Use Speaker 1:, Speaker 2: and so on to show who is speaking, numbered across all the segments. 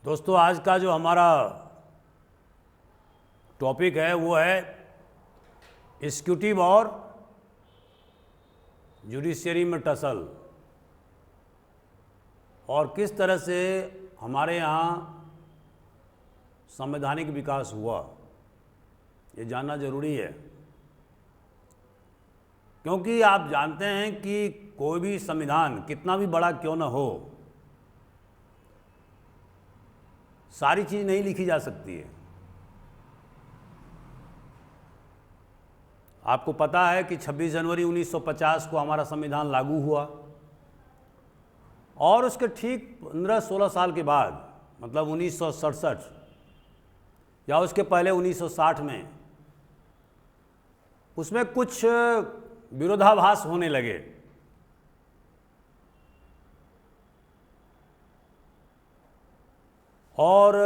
Speaker 1: दोस्तों, आज का जो हमारा टॉपिक है वो है एग्जीक्यूटिव और जुडिशरी में टसल, और किस तरह से हमारे यहाँ संवैधानिक विकास हुआ, ये जानना जरूरी है। क्योंकि आप जानते हैं कि कोई भी संविधान कितना भी बड़ा क्यों न हो, सारी चीज़ नहीं लिखी जा सकती है। आपको पता है कि 26 जनवरी 1950 को हमारा संविधान लागू हुआ, और उसके ठीक 15-16 साल के बाद, मतलब 1967 या उसके पहले 1960 में, उसमें कुछ विरोधाभास होने लगे। और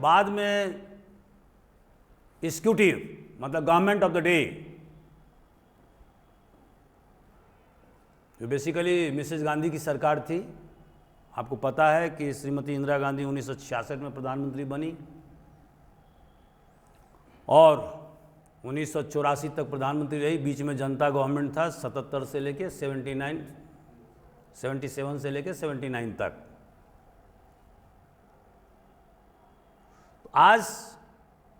Speaker 1: बाद में एग्जीक्यूटिव मतलब गवर्नमेंट ऑफ द डे, जो बेसिकली मिसेस गांधी की सरकार थी। आपको पता है कि श्रीमती इंदिरा गांधी 1966 में प्रधानमंत्री बनी और 1984 तक प्रधानमंत्री रही। बीच में जनता गवर्नमेंट था 77 से लेके 77 से लेके 79 तक। आज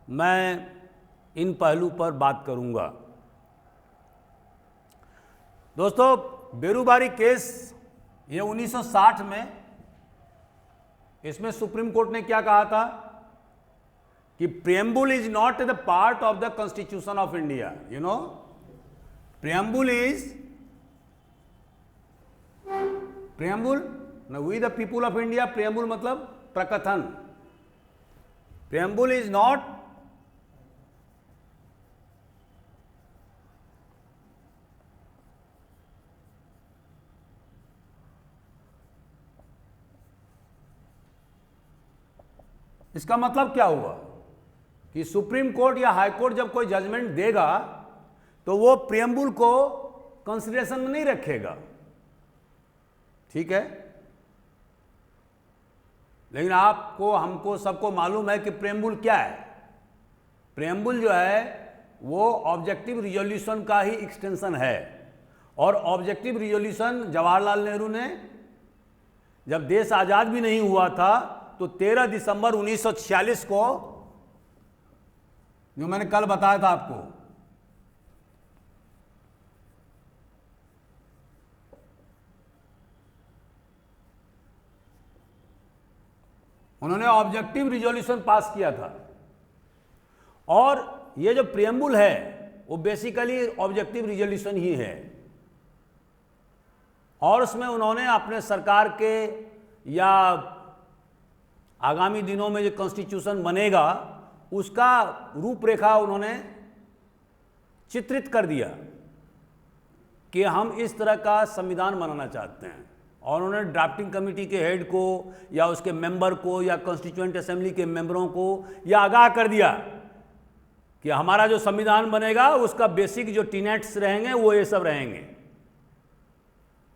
Speaker 1: मैं इन पहलू पर बात करूंगा। दोस्तों, बेरूबारी केस ये 1960 में, इसमें सुप्रीम कोर्ट ने क्या कहा था कि preamble is not the part of the constitution of India. You know, preamble we the people of India, preamble मतलब प्रकथन। प्रियम्बुल इज नॉट इसका मतलब क्या हुआ कि सुप्रीम कोर्ट या हाई कोर्ट जब कोई जजमेंट देगा तो वो प्रियम्बुल को कंसिडरेशन में नहीं रखेगा, ठीक है। लेकिन आपको, हमको, सबको मालूम है कि प्रियम्बुल क्या है। प्रियम्बुल जो है वो ऑब्जेक्टिव रिजोल्यूशन का ही एक्सटेंशन है। और ऑब्जेक्टिव रिजोल्यूशन जवाहरलाल नेहरू ने, जब देश आजाद भी नहीं हुआ था, तो 13 दिसंबर 1946 को, जो मैंने कल बताया था आपको, उन्होंने ऑब्जेक्टिव रिजोल्यूशन पास किया था। और ये जो प्रियम्बुल है वो बेसिकली ऑब्जेक्टिव रिजोल्यूशन ही है। और उसमें उन्होंने अपने सरकार के या आगामी दिनों में जो कॉन्स्टिट्यूशन बनेगा उसका रूपरेखा उन्होंने चित्रित कर दिया कि हम इस तरह का संविधान बनाना चाहते हैं। और उन्होंने ड्राफ्टिंग कमेटी के हेड को या उसके मेंबर को या कॉन्स्टिट्यूएंट असेंबली के मेंबरों को यह आगाह कर दिया कि हमारा जो संविधान बनेगा उसका बेसिक जो टीनेट्स रहेंगे वो ये सब रहेंगे,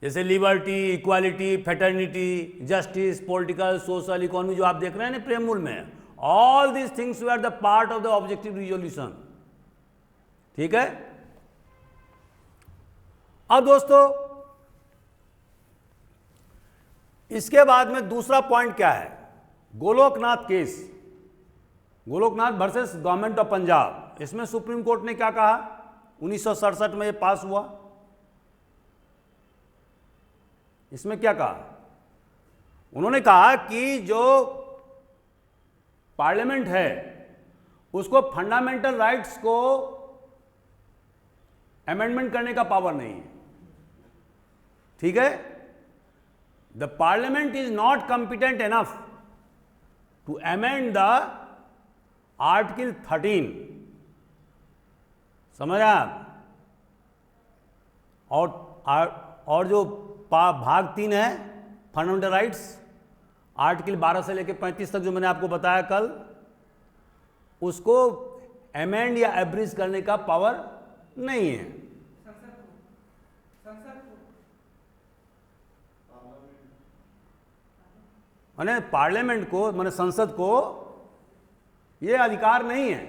Speaker 1: जैसे liberty, equality, fraternity, justice, political, social, economy, जो आप देख रहे हैं ना प्रियम्बुल में, all these things were the part of the objective resolution, ठीक है। अब दोस्तों, इसके बाद में दूसरा पॉइंट क्या है, Golaknath case, Golaknath versus government of Punjab. इसमें सुप्रीम कोर्ट ने क्या कहा, 1967 में ये पास हुआ। इसमें क्या कहा, उन्होंने कहा कि जो पार्लियामेंट है उसको फंडामेंटल राइट्स को अमेंडमेंट करने का पावर नहीं है, ठीक है। The parliament is not competent enough to amend the article 13, समझ आप। और जो भाग 3 है फंडामेंटल राइट्स, आर्टिकल 12 से लेकर 35 तक, जो मैंने आपको बताया कल, उसको अमेंड या एब्रिज करने का पावर नहीं है। माने पार्लियामेंट को, माने संसद को ये अधिकार नहीं है,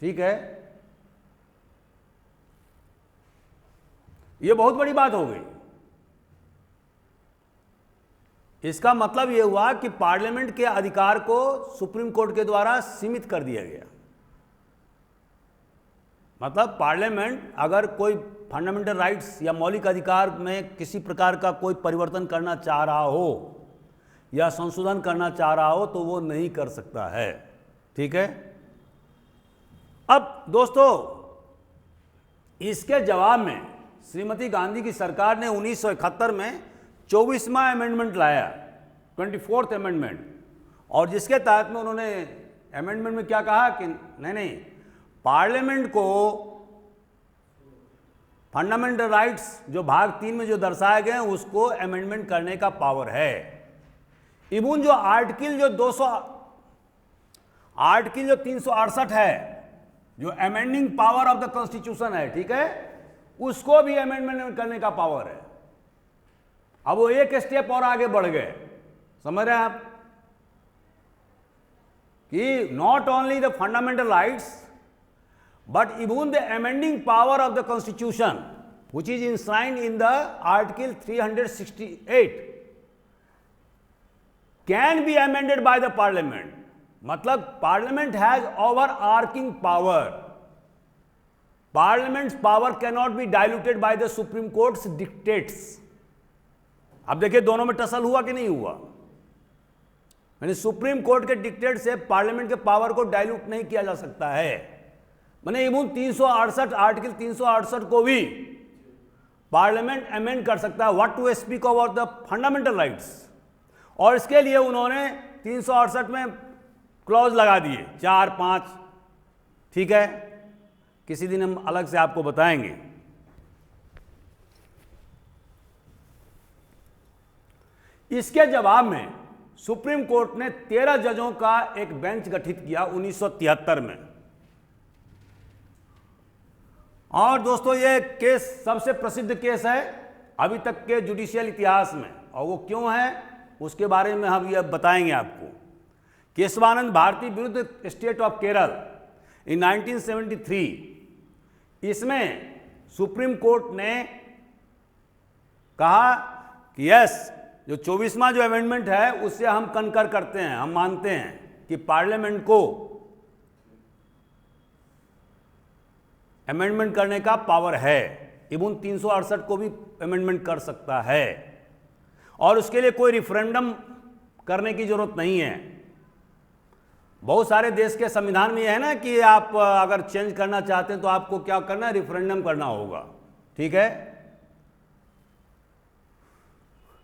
Speaker 1: ठीक है। ये बहुत बड़ी बात हो गई। इसका मतलब यह हुआ कि पार्लियामेंट के अधिकार को सुप्रीम कोर्ट के द्वारा सीमित कर दिया गया। मतलब पार्लियामेंट अगर कोई फंडामेंटल राइट्स या मौलिक अधिकार में किसी प्रकार का कोई परिवर्तन करना चाह रहा हो या संशोधन करना चाह रहा हो तो वो नहीं कर सकता है, ठीक है। अब दोस्तों, इसके जवाब में श्रीमती गांधी की सरकार ने 1971 में 24वां अमेंडमेंट लाया, 24th अमेंडमेंट, और जिसके तहत में उन्होंने अमेंडमेंट में क्या कहा कि नहीं, पार्लियामेंट को फंडामेंटल राइट्स जो भाग 3 में जो दर्शाए गए हैं उसको अमेंडमेंट करने का पावर है। इवन जो आर्टिकल जो 368 है, जो amending power of the constitution है, ठीक है, उसको भी अमेंडमेंट करने का पावर है। अब वो एक स्टेप और आगे बढ़ गए, समझ रहे हैं आप, कि not only the fundamental rights but even the amending power of the constitution which is enshrined in the article 368 can be amended by the parliament. मतलब parliament has overarching power. Parliament's power cannot be diluted by the Supreme Court's dictates. अब देखिए दोनों में tussle हुआ कि नहीं हुआ। यानी सुप्रीम कोर्ट के डिक्टेट से पार्लियामेंट के पावर को डाइल्यूट नहीं किया जा सकता है। मैंने इवन 368 आर्टिकल 368 को भी पार्लियामेंट अमेंड कर सकता है, what to speak about the fundamental rights. और इसके लिए उन्होंने 368 में क्लॉज लगा दिए 4-5, ठीक है, किसी दिन हम अलग से आपको बताएंगे। इसके जवाब में सुप्रीम कोर्ट ने 13 जजों का एक बेंच गठित किया 1973 में। और दोस्तों ये केस सबसे प्रसिद्ध केस है अभी तक के जुडिशियल इतिहास में, और वो क्यों है उसके बारे में हम ये बताएंगे आपको। केशवानंद भारती विरुद्ध स्टेट ऑफ केरल इन 1973, इसमें सुप्रीम कोर्ट ने कहा कि यस, जो 24वां जो अमेंडमेंट है उससे हम कंकर करते हैं, हम मानते हैं कि पार्लियामेंट को अमेंडमेंट करने का पावर है, इवन 368 को भी अमेंडमेंट कर सकता है, और उसके लिए कोई रिफरेंडम करने की जरूरत नहीं है। बहुत सारे देश के संविधान में यह है ना कि आप अगर चेंज करना चाहते हैं तो आपको क्या करना है, रिफरेंडम करना होगा, ठीक है।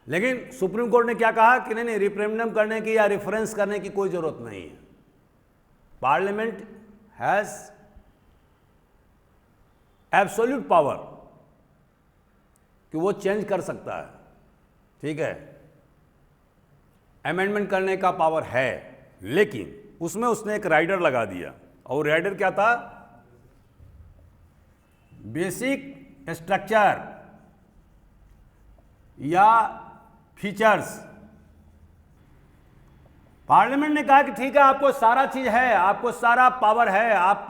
Speaker 1: लेकिन सुप्रीम कोर्ट ने क्या कहा कि नहीं, रिफरेंडम करने की या रेफरेंस करने की कोई जरूरत नहीं है। पार्लियामेंट हैज एब्सोल्यूट पावर कि वो चेंज कर सकता है, ठीक है, अमेंडमेंट करने का पावर है। लेकिन उसमें उसने एक राइडर लगा दिया, और राइडर क्या था, बेसिक स्ट्रक्चर या फीचर्स। पार्लियामेंट ने कहा कि ठीक है, आपको सारा चीज है, आपको सारा पावर है, आप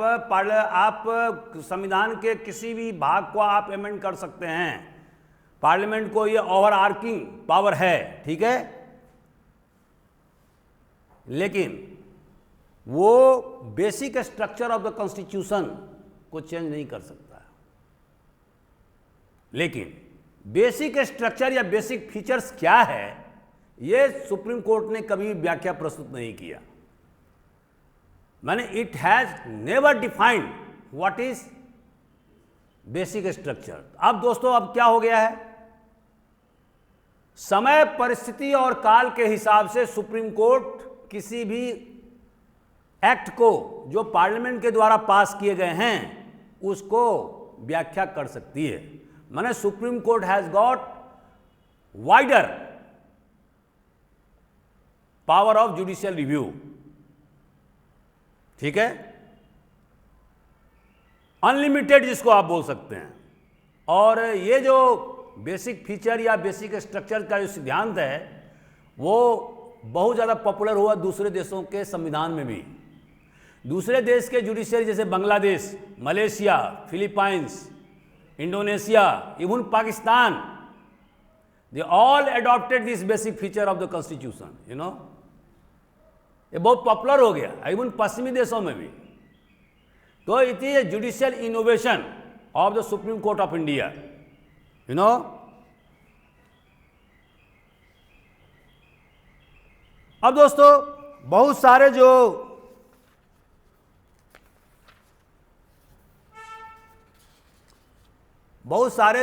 Speaker 1: संविधान के किसी भी भाग को आप अमेंड कर सकते हैं, पार्लियामेंट को ये ओवर आर्किंग पावर है, ठीक है। लेकिन वो basic structure of the constitution को चेंज नहीं कर सकता है। लेकिन बेसिक स्ट्रक्चर या बेसिक फीचर्स क्या है, ये सुप्रीम कोर्ट ने कभी व्याख्या प्रस्तुत नहीं किया। माने it has never defined what is basic structure. अब दोस्तों, अब क्या हो गया है, समय, परिस्थिति और काल के हिसाब से सुप्रीम कोर्ट किसी भी एक्ट को जो पार्लियामेंट के द्वारा पास किए गए हैं उसको व्याख्या कर सकती है। माने supreme court has got wider power of judicial review, ठीक है, अनलिमिटेड जिसको आप बोल सकते हैं। और ये जो बेसिक फीचर या बेसिक स्ट्रक्चर का जो सिद्धांत है वो बहुत ज़्यादा पॉपुलर हुआ दूसरे देशों के संविधान में भी। दूसरे देश के जुडिशरी जैसे Bangladesh, Malaysia, Philippines, Indonesia, even Pakistan, they all adopted this basic feature of the constitution, you know. ये बहुत पॉपुलर हो गया, इवन पश्चिमी देशों में भी। तो it is a judicial innovation of the supreme court of India, you no. अब दोस्तों बहुत सारे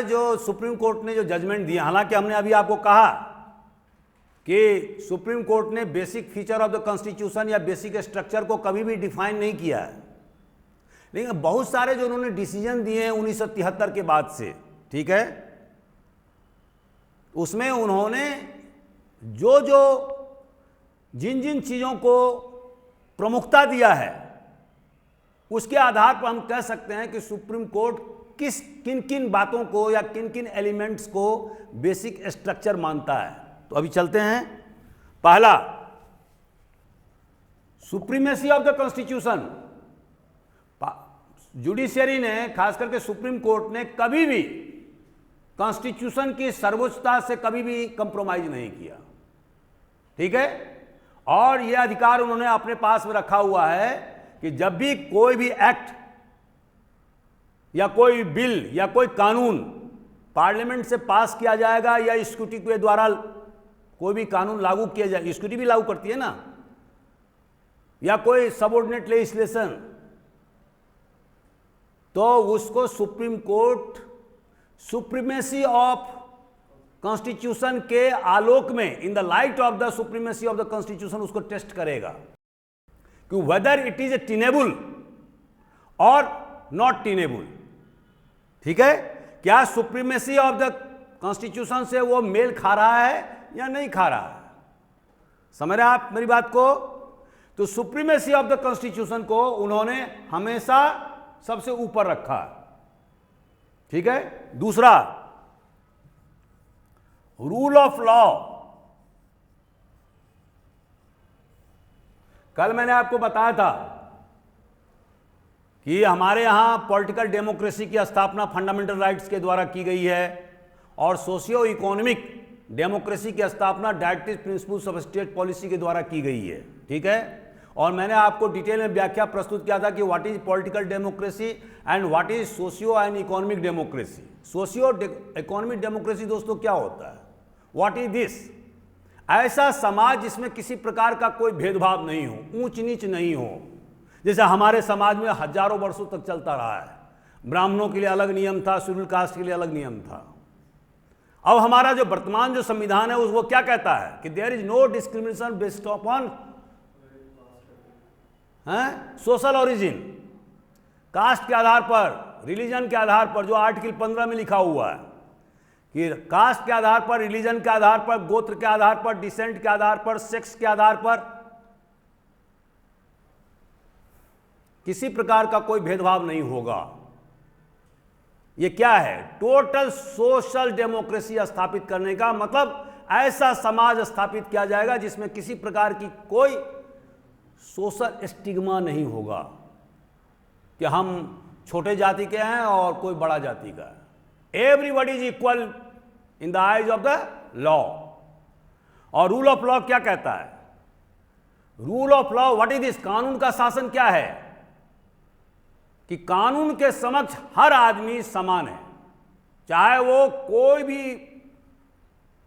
Speaker 1: जो सुप्रीम कोर्ट ने जो जजमेंट दिए, हालांकि हमने अभी आपको कहा कि सुप्रीम कोर्ट ने basic feature of the constitution या बेसिक स्ट्रक्चर को कभी भी डिफाइन नहीं किया है, लेकिन बहुत सारे जो उन्होंने डिसीजन दिए हैं 1973 के बाद से, ठीक है, उसमें उन्होंने जिन जिन चीज़ों को प्रमुखता दिया है, उसके आधार पर हम कह सकते हैं कि सुप्रीम कोर्ट किन किन बातों को या किन किन एलिमेंट्स को बेसिक स्ट्रक्चर मानता है। तो अभी चलते हैं। पहला, supremacy of the constitution. Judiciary ने, खास करके सुप्रीम कोर्ट ने, कभी भी कॉन्स्टिट्यूशन की सर्वोच्चता से कभी भी कंप्रोमाइज नहीं किया, ठीक है। और यह अधिकार उन्होंने अपने पास में रखा हुआ है कि जब भी कोई भी एक्ट या कोई बिल या कोई कानून पार्लियामेंट से पास किया जाएगा या स्कूटी के द्वारा कोई भी कानून लागू किया जाए, स्कूटी भी लागू करती है ना, या कोई सबऑर्डिनेट लेजिस्लेशन, तो उसको supreme court supremacy of constitution के आलोक में, in the light of the supremacy of the constitution, उसको टेस्ट करेगा कि वेदर इट इज ए टीनेबल और नॉट टीनेबल, ठीक है। क्या सुप्रीमेसी ऑफ द कॉन्स्टिट्यूशन से वो मेल खा रहा है या नहीं खा रहा है? समझ रहे हैं आप मेरी बात को? तो सुप्रीमेसी ऑफ द कॉन्स्टिट्यूशन को उन्होंने हमेशा सबसे ऊपर रखा, ठीक है। दूसरा, रूल ऑफ लॉ। कल मैंने आपको बताया था कि हमारे यहां पॉलिटिकल डेमोक्रेसी की स्थापना फंडामेंटल राइट्स के द्वारा की गई है और सोशियो इकोनॉमिक डेमोक्रेसी की स्थापना directive principles of state policy के द्वारा की गई है, ठीक है। और मैंने आपको डिटेल में व्याख्या प्रस्तुत किया था कि what is political democracy and what is socio and economic democracy. Socio economic democracy दोस्तों क्या होता है? What is this? ऐसा समाज जिसमें किसी प्रकार का कोई भेदभाव नहीं हो, ऊंच नीच नहीं हो, जैसे हमारे समाज में हजारों वर्षों तक चलता रहा है। ब्राह्मणों के लिए अलग नियम था, शेड्यूल कास्ट के लिए अलग नियम था। अब हमारा जो वर्तमान जो संविधान है वो क्या कहता है कि there is no discrimination based upon social origin, caste के आधार पर, रिलीजन के आधार पर, जो आर्टिकल 15 में लिखा हुआ है कि कास्ट के आधार पर, रिलीजन के आधार पर, गोत्र के आधार पर, डिसेंट के आधार पर, सेक्स के आधार पर किसी प्रकार का कोई भेदभाव नहीं होगा। ये क्या है? टोटल सोशल डेमोक्रेसी स्थापित करने का मतलब ऐसा समाज स्थापित किया जाएगा जिसमें किसी प्रकार की कोई सोशल स्टिग्मा नहीं होगा कि हम छोटे जाति के हैं और कोई बड़ा जाति का है। Everybody is equal in the eyes of the law. और रूल ऑफ लॉ क्या कहता है? Rule of law what is this? कानून का शासन क्या है कि कानून के समक्ष हर आदमी समान है, चाहे वो कोई भी,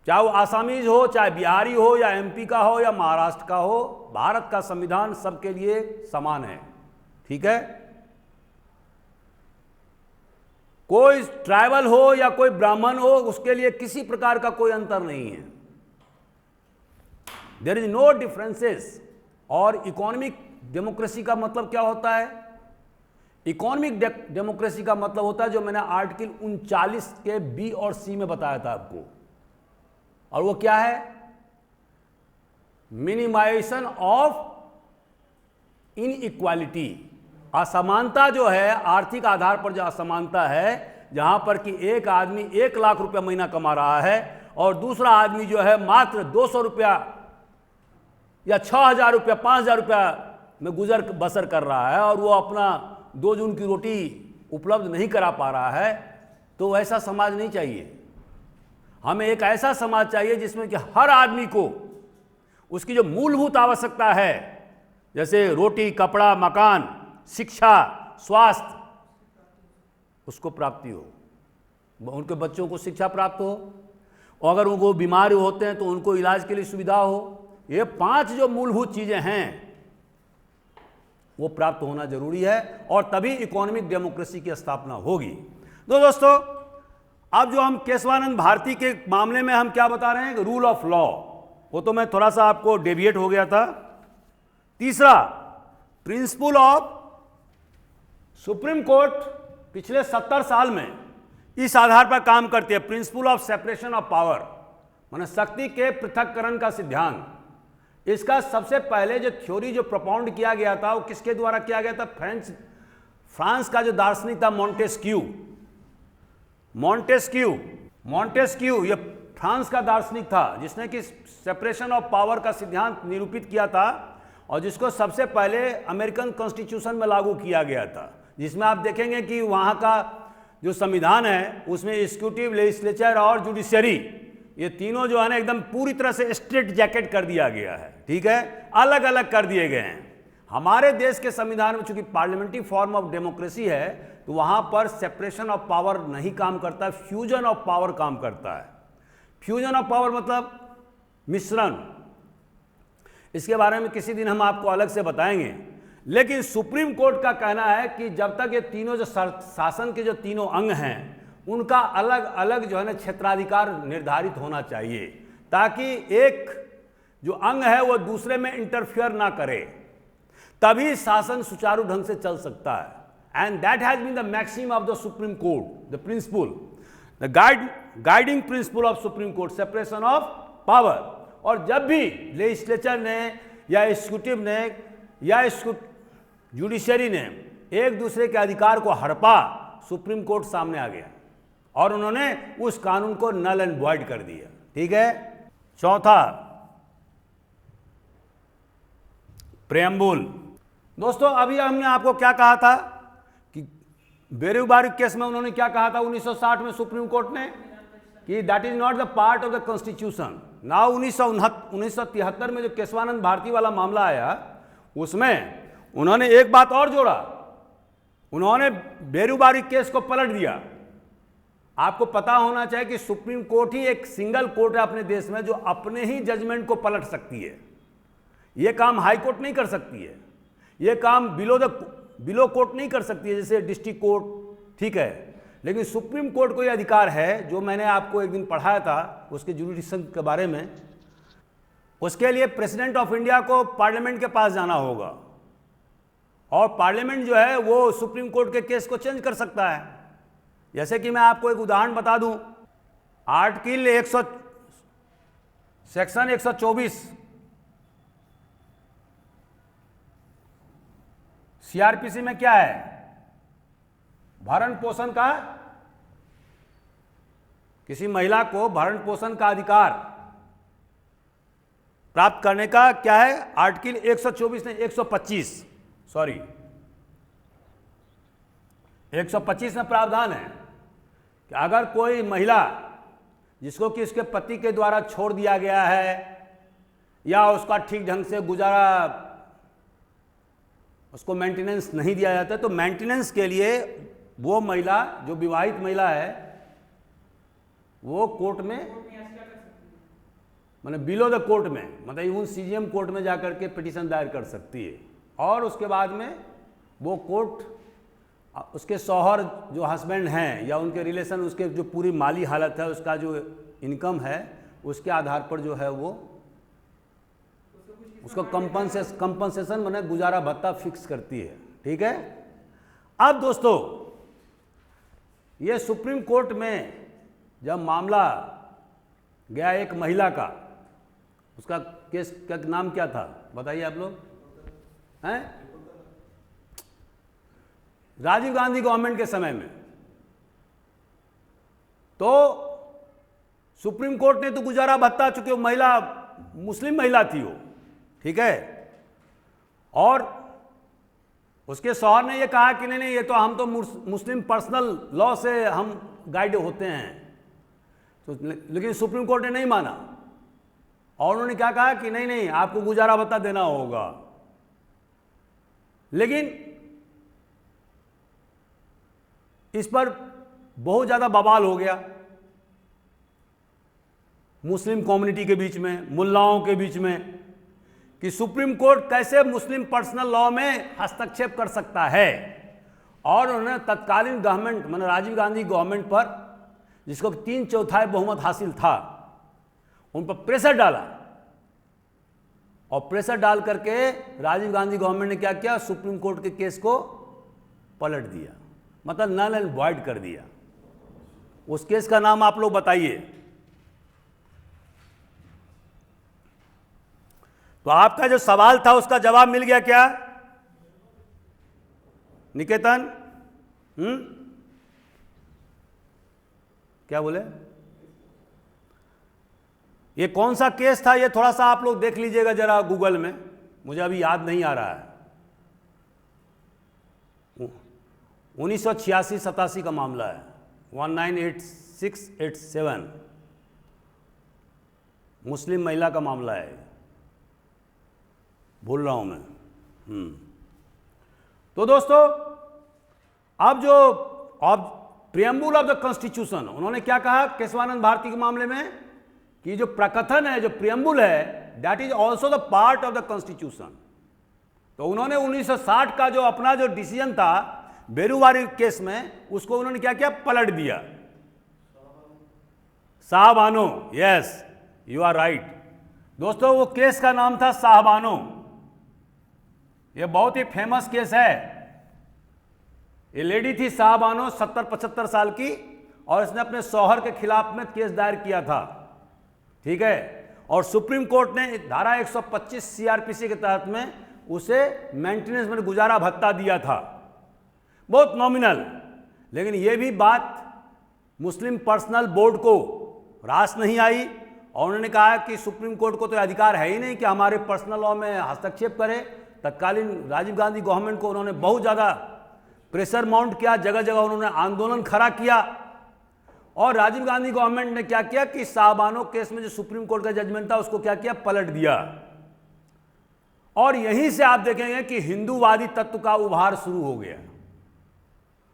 Speaker 1: चाहे वो आसामीज हो, चाहे बिहारी हो, या एमपी का हो, या महाराष्ट्र का हो। भारत का संविधान सबके लिए समान है, ठीक है। कोई ट्राइबल हो या कोई ब्राह्मण हो, उसके लिए किसी प्रकार का कोई अंतर नहीं है। There is no differences. और इकोनॉमिक डेमोक्रेसी का मतलब क्या होता है? इकोनॉमिक डेमोक्रेसी का मतलब होता है जो मैंने आर्टिकल 39 के बी और सी में बताया था आपको, और वो क्या है? Minimization of inequality. असमानता जो है, आर्थिक आधार पर जो असमानता है, जहां पर कि एक आदमी 1 लाख रुपया महीना कमा रहा है और दूसरा आदमी जो है मात्र 200 रुपया या 6,000 रुपया 5,000 रुपया में गुजर बसर कर रहा है और वो अपना 2 जून की रोटी उपलब्ध नहीं करा पा रहा है, तो ऐसा समाज नहीं चाहिए। हमें एक ऐसा समाज चाहिए जिसमें कि हर आदमी को उसकी जो मूलभूत आवश्यकता है, जैसे रोटी, कपड़ा, मकान, शिक्षा, स्वास्थ्य, उसको प्राप्ति हो, उनके बच्चों को शिक्षा प्राप्त हो, और अगर उनको बीमार होते हैं तो उनको इलाज के लिए सुविधा हो। ये 5 जो मूलभूत चीजें हैं वो प्राप्त होना जरूरी है, और तभी इकोनॉमिक डेमोक्रेसी की स्थापना होगी। तो दोस्तों, अब जो हम केशवानंद भारती के मामले में हम क्या बता रहे हैं, रूल ऑफ लॉ, वो तो मैं थोड़ा सा आपको डेविएट हो गया था। तीसरा, प्रिंसिपल ऑफ सुप्रीम कोर्ट पिछले 70 साल में इस आधार पर काम करती है, principle of separation of power, माने शक्ति के पृथक्करण का सिद्धांत। इसका सबसे पहले जो थ्योरी जो प्रोपाउंड किया गया था वो किसके द्वारा किया गया था, फ्रांस का जो दार्शनिक था मॉन्टेस्क्यू, ये फ्रांस का दार्शनिक था जिसने कि सेपरेशन ऑफ पावर का सिद्धांत निरूपित किया था, और जिसको सबसे पहले अमेरिकन कॉन्स्टिट्यूशन में लागू किया गया था, जिसमें आप देखेंगे कि वहाँ का जो संविधान है उसमें एग्जीक्यूटिव, लेजिस्लेचर और जुडिशरी, ये तीनों जो है ना एकदम पूरी तरह से स्ट्रेट जैकेट कर दिया गया है, ठीक है, अलग अलग कर दिए गए हैं। हमारे देश के संविधान में चूंकि पार्लियामेंट्री फॉर्म ऑफ डेमोक्रेसी है, तो वहां पर सेपरेशन ऑफ पावर नहीं काम करता, फ्यूजन ऑफ पावर काम करता है। फ्यूजन ऑफ पावर मतलब मिश्रण, इसके बारे में किसी दिन हम आपको अलग से बताएंगे। लेकिन सुप्रीम कोर्ट का कहना है कि जब तक ये तीनों जो शासन के जो तीनों अंग हैं उनका अलग अलग जो है ना क्षेत्राधिकार निर्धारित होना चाहिए, ताकि एक जो अंग है वो दूसरे में इंटरफियर ना करे, तभी शासन सुचारू ढंग से चल सकता है। And that has been the maxim of the supreme court, the principal, the guiding principle of supreme court, separation of power. और जब भी लेजिस्लेचर ने या एग्जीक्यूटिव ने या जुडिशरी ने एक दूसरे के अधिकार को हड़पा, सुप्रीम कोर्ट सामने आ गया और उन्होंने उस कानून को नल एंड वॉइड कर दिया, ठीक है। चौथा, प्रेम्बुल। दोस्तों, अभी हमने आपको क्या कहा था कि बेरुबारी केस में उन्होंने क्या कहा था 1960 में सुप्रीम कोर्ट ने, कि that is not the part of the constitution. Now 1973 में जो केशवानंद भारती वाला मामला आया, उसमें उन्होंने एक बात और जोड़ा, उन्होंने बेरुबारी केस को पलट दिया। आपको पता होना चाहिए कि सुप्रीम कोर्ट ही एक सिंगल कोर्ट है अपने देश में जो अपने ही जजमेंट को पलट सकती है। यह काम हाई कोर्ट नहीं कर सकती है, यह काम बिलो कोर्ट नहीं कर सकती है, जैसे डिस्ट्रिक्ट कोर्ट, ठीक है। लेकिन सुप्रीम कोर्ट को यह अधिकार है, जो मैंने आपको एक दिन पढ़ाया था उसके जुडिशन के बारे में। उसके लिए प्रेसिडेंट ऑफ इंडिया को पार्लियामेंट के पास जाना होगा, और पार्लियामेंट जो है वो सुप्रीम कोर्ट के केस को चेंज कर सकता है। जैसे कि मैं आपको एक उदाहरण बता दूं, आर्टिकल 100 सेक्शन 124 सीआरपीसी में क्या है, भरण पोषण का, किसी महिला को भरण पोषण का अधिकार प्राप्त करने का क्या है, आर्टिकल 124 ने 125 में प्रावधान है कि अगर कोई महिला जिसको कि उसके पति के द्वारा छोड़ दिया गया है या उसका ठीक ढंग से गुजारा, उसको मेंटेनेंस नहीं दिया जाता है, तो मेंटेनेंस के लिए वो महिला जो विवाहित महिला है वो कोर्ट में, मतलब बिलो द कोर्ट में, मतलब इवन सीजीएम कोर्ट में जाकर के पिटीशन दायर कर सकती है। और उसके बाद में वो कोर्ट उसके शौहर जो हस्बैंड हैं या उनके रिलेशन, उसके जो पूरी माली हालत है, उसका जो इनकम है, उसके आधार पर जो है वो उसको कंपनसेशन माने गुजारा भत्ता फिक्स करती है, ठीक है। अब दोस्तों, ये सुप्रीम कोर्ट में जब मामला गया एक महिला का, उसका केस का नाम क्या था बताइए आप लोग हैं, राजीव गांधी गवर्नमेंट के समय में। तो सुप्रीम कोर्ट ने तो गुजारा भत्ता, चूंकि वो महिला मुस्लिम महिला थी वो, ठीक है। और उसके शौहर ने ये कहा कि नहीं नहीं, ये तो हम तो मुस्लिम पर्सनल लॉ से हम गाइड होते हैं, तो लेकिन सुप्रीम कोर्ट ने नहीं माना और उन्होंने क्या कहा कि नहीं नहीं, आपको गुजारा भत्ता देना होगा। लेकिन इस पर बहुत ज़्यादा बवाल हो गया मुस्लिम कम्युनिटी के बीच में, मुल्लाओं के बीच में, कि सुप्रीम कोर्ट कैसे मुस्लिम पर्सनल लॉ में हस्तक्षेप कर सकता है। और उन्होंने तत्कालीन गवर्नमेंट माने राजीव गांधी गवर्नमेंट पर, जिसको 3/4 बहुमत हासिल था, उन पर प्रेशर डाला और प्रेशर डाल करके राजीव गांधी गवर्नमेंट ने क्या किया, सुप्रीम कोर्ट के केस को पलट दिया, मतलब नल एंड वॉइड कर दिया। उस केस का नाम आप लोग बताइए। तो आपका जो सवाल था उसका जवाब मिल गया क्या निकेतन? क्या बोले? ये कौन सा केस था, ये थोड़ा सा आप लोग देख लीजिएगा जरा गूगल में, मुझे अभी याद नहीं आ रहा है। 1986-87 का मामला है, 1986-87 मुस्लिम महिला का मामला है, भूल रहा हूं मैं। तो दोस्तों, अब प्रियम्बुल ऑफ द कॉन्स्टिट्यूशन, उन्होंने क्या कहा केशवानंद भारती के मामले में, कि जो प्रकथन है, जो प्रियम्बुल है, that is also the part of the constitution. तो उन्होंने 1960 का जो अपना जो डिसीजन था बेरुवारी केस में, उसको उन्होंने क्या किया, पलट दिया। साहबानो, यस यू आर राइट दोस्तों, वो केस का नाम था साहबानो। ये बहुत ही फेमस केस है। ये लेडी थी साहबानो, 70-75 साल की, और इसने अपने शौहर के खिलाफ में केस दायर किया था, ठीक है। और सुप्रीम कोर्ट ने धारा 125 सीआरपीसी के तहत में उसे मेंटेनेंस में गुजारा भत्ता दिया था, बहुत नॉमिनल। लेकिन यह भी बात मुस्लिम पर्सनल बोर्ड को रास नहीं आई और उन्होंने कहा कि सुप्रीम कोर्ट को तो अधिकार है ही नहीं कि हमारे पर्सनल लॉ में हस्तक्षेप करे। तत्कालीन राजीव गांधी गवर्नमेंट को उन्होंने बहुत ज़्यादा प्रेशर माउंट किया, जगह जगह उन्होंने आंदोलन खड़ा किया। और राजीव गांधी गवर्नमेंट ने क्या किया कि साहबानो केस में जो सुप्रीम कोर्ट का जजमेंट था उसको क्या किया, पलट दिया। और यहीं से आप देखेंगे कि हिंदूवादी तत्व का उभार शुरू हो गया।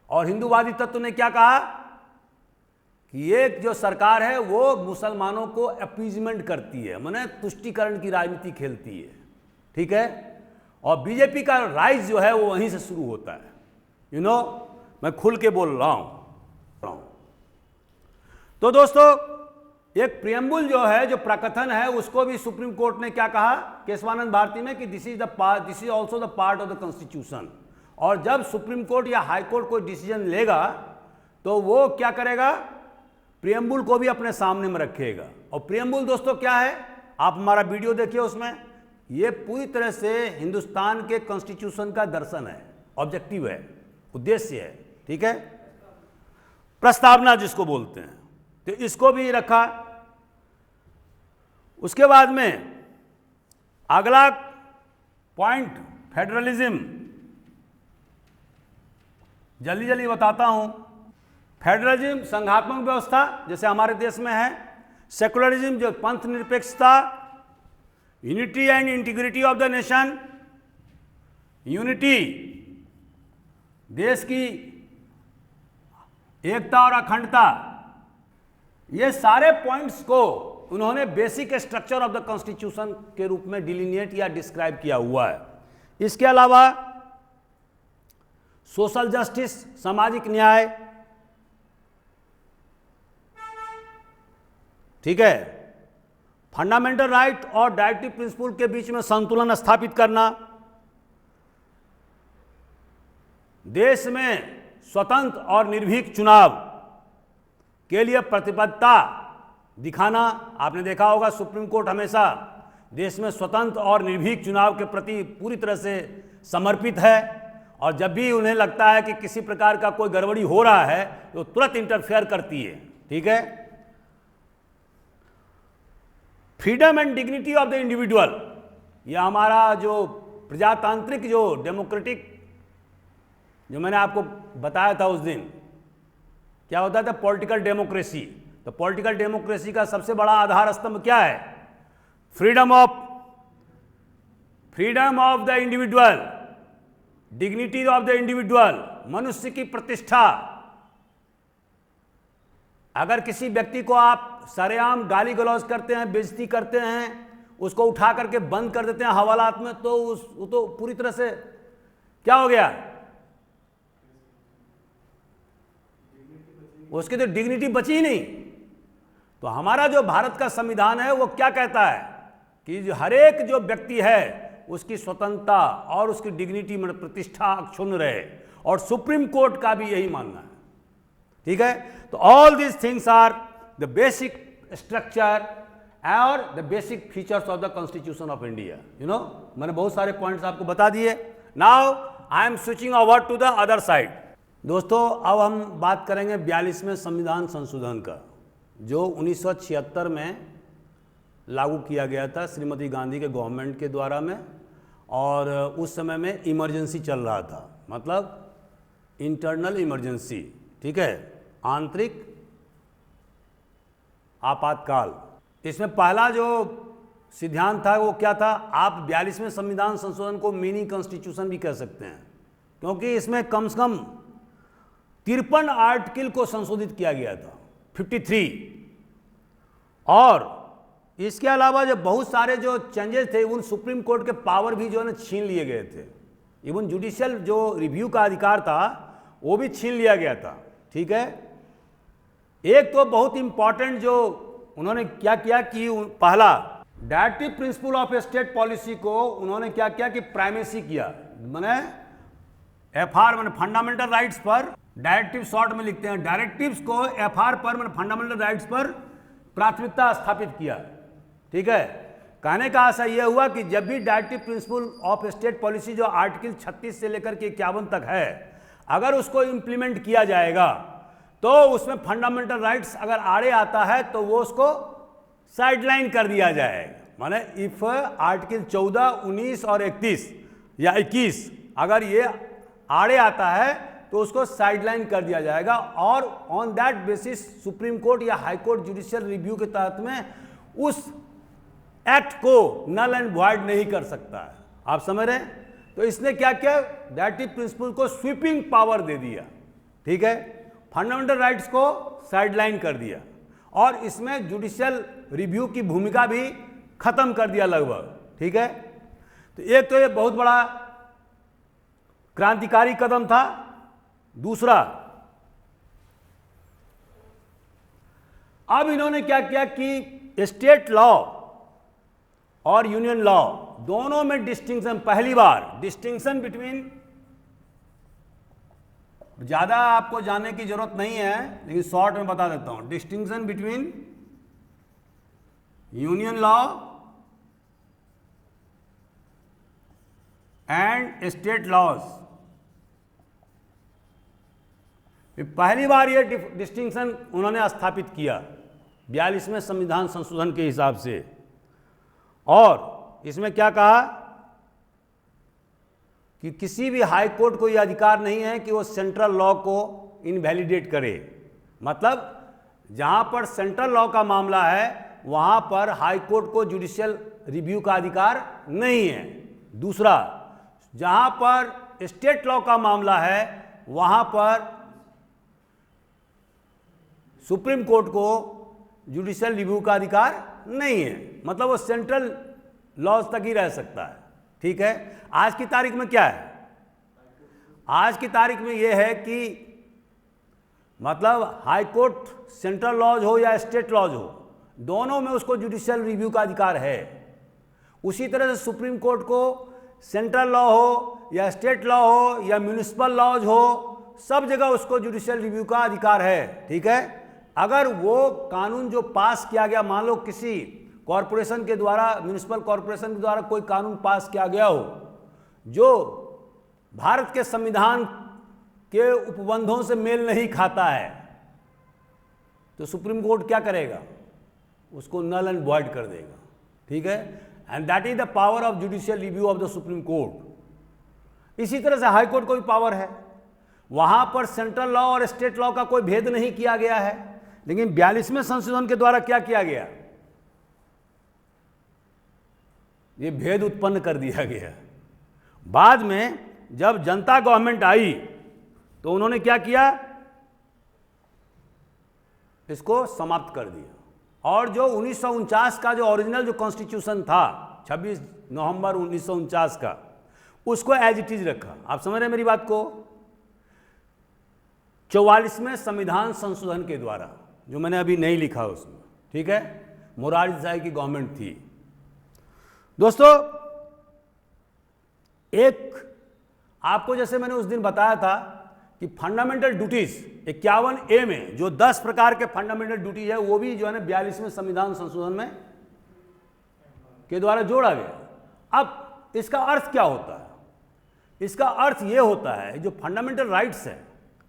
Speaker 1: और हिंदूवादी तत्व ने क्या कहा कि ये जो सरकार है वो मुसलमानों को अपीजमेंट करती है, माने तुष्टीकरण की राजनीति खेलती है, ठीक है। और बीजेपी का राइज जो है वो वहीं से शुरू होता है। मैं खुल के बोल रहा हूं। तो दोस्तों, एक प्रियम्बुल जो है, जो प्रकथन है, उसको भी सुप्रीम कोर्ट ने क्या कहा केशवानंद भारती में कि this is also the part of the constitution. और जब सुप्रीम कोर्ट या हाई कोर्ट कोई डिसीजन लेगा तो वो क्या करेगा, प्रियम्बुल को भी अपने सामने में रखेगा। और प्रियम्बुल दोस्तों क्या है, आप हमारा वीडियो देखिए, उसमें ये पूरी तरह से हिंदुस्तान के कॉन्स्टिट्यूशन का दर्शन है, ऑब्जेक्टिव है, उद्देश्य है, ठीक है, प्रस्तावना जिसको बोलते हैं। तो इसको भी रखा। उसके बाद में अगला पॉइंट फेडरलिज्म, जल्दी जल्दी बताता हूं। फेडरलिज्म संघात्मक व्यवस्था जैसे हमारे देश में है, सेकुलरिज्म जो पंथ निरपेक्षता, unity and integrity of the nation, unity देश की एकता और अखंडता, ये सारे पॉइंट्स को उन्होंने basic structure of the constitution के रूप में डिलिनिएट या डिस्क्राइब किया हुआ है। इसके अलावा सोशल जस्टिस, सामाजिक न्याय, ठीक है, फंडामेंटल राइट और डायरेक्टिव प्रिंसिपल के बीच में संतुलन स्थापित करना, देश में स्वतंत्र और निर्भीक चुनाव के लिए प्रतिबद्धता दिखाना। आपने देखा होगा सुप्रीम कोर्ट हमेशा देश में स्वतंत्र और निर्भीक चुनाव के प्रति पूरी तरह से समर्पित है, और जब भी उन्हें लगता है कि किसी प्रकार का कोई गड़बड़ी हो रहा है तो तुरंत इंटरफेयर करती है, ठीक है। Freedom and dignity of the individual, या हमारा जो प्रजातांत्रिक जो डेमोक्रेटिक, जो मैंने आपको बताया था उस दिन, क्या होता था? Political democracy. तो पॉलिटिकल डेमोक्रेसी का सबसे बड़ा आधार स्तंभ क्या है? Freedom of the individual, dignity of the individual, मनुष्य की प्रतिष्ठा। अगर किसी व्यक्ति को आप सरेआम गाली गलौज करते हैं, बेइज्जती करते हैं, उसको उठा करके बंद कर देते हैं हवालात में, तो वो तो पूरी तरह से क्या हो गया? उसकी तो डिग्निटी बची ही नहीं। तो हमारा जो भारत का संविधान है वो क्या कहता है कि हर एक जो व्यक्ति है उसकी स्वतंत्रता और उसकी डिग्निटी में प्रतिष्ठा अक्षुण्ण रहे, और सुप्रीम कोर्ट का भी यही मानना है। ठीक है, तो all these things are the basic structure और the basic features of the constitution of India. मैंने बहुत सारे पॉइंट्स आपको बता दिए। Now I am switching over to the other side. दोस्तों, अब हम बात करेंगे 42वें संविधान संशोधन का, जो 1976 में लागू किया गया था श्रीमती गांधी के गवर्नमेंट के द्वारा में, और उस समय में इमरजेंसी चल रहा था, मतलब इंटरनल इमरजेंसी। ठीक है, आंतरिक आपातकाल। इसमें पहला जो सिद्धांत था वो क्या था? आप 42वें संविधान संशोधन को मिनी कॉन्स्टिट्यूशन भी कह सकते हैं, क्योंकि इसमें कम से कम 53 आर्टिकल को संशोधित किया गया था, 53। और इसके अलावा जो बहुत सारे जो चेंजेस थे, उन सुप्रीम कोर्ट के पावर भी जो है छीन लिए गए थे। इवन जुडिशियल जो रिव्यू का अधिकार था वो भी छीन लिया गया था। ठीक है, एक तो बहुत इंपॉर्टेंट जो उन्होंने क्या किया कि पहला directive principle of state policy को उन्होंने क्या किया कि प्राइमेसी किया। मैंने एफआर मैंने फंडामेंटल राइट्स पर, डायरेक्टिव शॉर्ट में लिखते हैं, डायरेक्टिव्स को एफआर पर मैंने फंडामेंटल राइट्स पर प्राथमिकता स्थापित किया। ठीक है, कहने का आशा यह हुआ कि जब भी directive principle of state policy जो आर्टिकल 36 से लेकर के 51 तक है, अगर उसको इंप्लीमेंट किया जाएगा तो उसमें फंडामेंटल राइट्स अगर आड़े आता है तो वो उसको साइडलाइन कर दिया जाएगा। माने इफ आर्टिकल 14, 19 और 31 या 21 अगर ये आड़े आता है तो उसको साइडलाइन कर दिया जाएगा, और on that basis supreme court या हाई कोर्ट जुडिशियल रिव्यू के तहत में उस एक्ट को नल एंड वॉइड नहीं कर सकता है। आप समझ रहे हैं? तो इसने क्या किया? डायरेक्टिव प्रिंसिपल को स्वीपिंग पावर दे दिया। ठीक है, फंडामेंटल राइट्स को साइडलाइन कर दिया, और इसमें जुडिशियल रिव्यू की भूमिका भी खत्म कर दिया लगभग। ठीक है, तो एक तो ये बहुत बड़ा क्रांतिकारी कदम था। दूसरा, अब इन्होंने क्या किया कि स्टेट लॉ और यूनियन लॉ दोनों में डिस्टिंक्शन, पहली बार डिस्टिंक्शन बिटवीन, ज्यादा आपको जानने की जरूरत नहीं है लेकिन शॉर्ट में बता देता हूं, distinction between union law and state laws. पहली बार ये डिस्टिंक्शन उन्होंने स्थापित किया 42वें संविधान संशोधन के हिसाब से। और इसमें क्या कहा कि किसी भी हाई कोर्ट को यह अधिकार नहीं है कि वो सेंट्रल लॉ को इनवैलिडेट करे। मतलब जहां पर सेंट्रल लॉ का मामला है वहां पर हाई कोर्ट को जुडिशियल रिव्यू का अधिकार नहीं है। दूसरा, जहां पर स्टेट लॉ का मामला है वहां पर सुप्रीम कोर्ट को जुडिशियल रिव्यू का अधिकार नहीं है, मतलब वो सेंट्रल लॉज तक ही रह सकता है। ठीक है, आज की तारीख में क्या है? आज की तारीख में यह है कि मतलब हाई कोर्ट सेंट्रल लॉज हो या स्टेट लॉज हो, दोनों में उसको जुडिशियल रिव्यू का अधिकार है। उसी तरह से सुप्रीम कोर्ट को सेंट्रल लॉ हो या स्टेट लॉ हो या म्यूनिसिपल लॉज हो, सब जगह उसको जुडिशियल रिव्यू का अधिकार है। ठीक है, अगर वो कानून जो पास किया गया, मान लो किसी कॉरपोरेशन के द्वारा, म्यूनिसिपल कॉरपोरेशन के द्वारा कोई कानून पास किया गया हो जो भारत के संविधान के उपबंधों से मेल नहीं खाता है, तो सुप्रीम कोर्ट क्या करेगा? उसको नल एंड वॉइड कर देगा। ठीक है, and that is the power of judicial review of the supreme court. इसी तरह से हाई कोर्ट को भी पावर है, वहां पर सेंट्रल लॉ और स्टेट लॉ का कोई भेद नहीं किया गया है, लेकिन 42वें संशोधन के द्वारा क्या किया गया, ये भेद उत्पन्न कर दिया गया। बाद में जब जनता गवर्नमेंट आई तो उन्होंने क्या किया, इसको समाप्त कर दिया। और जो 1949 का जो ओरिजिनल जो कॉन्स्टिट्यूशन था 26 नवंबर 1949 का, उसको एज इट इज रखा। आप समझ रहे हैं मेरी बात को? 44वें संविधान संशोधन के द्वारा, जो मैंने अभी नहीं लिखा उसमें, ठीक है, मोरारजी देसाई की गवर्नमेंट थी। दोस्तों, एक आपको जैसे मैंने उस दिन बताया था कि फंडामेंटल ड्यूटीज 51A में जो 10 प्रकार के फंडामेंटल ड्यूटीज है, वो भी जो है ना 42वें संविधान संशोधन में के द्वारा जोड़ा गया। अब इसका अर्थ क्या होता है? इसका अर्थ ये होता है, जो फंडामेंटल राइट्स है,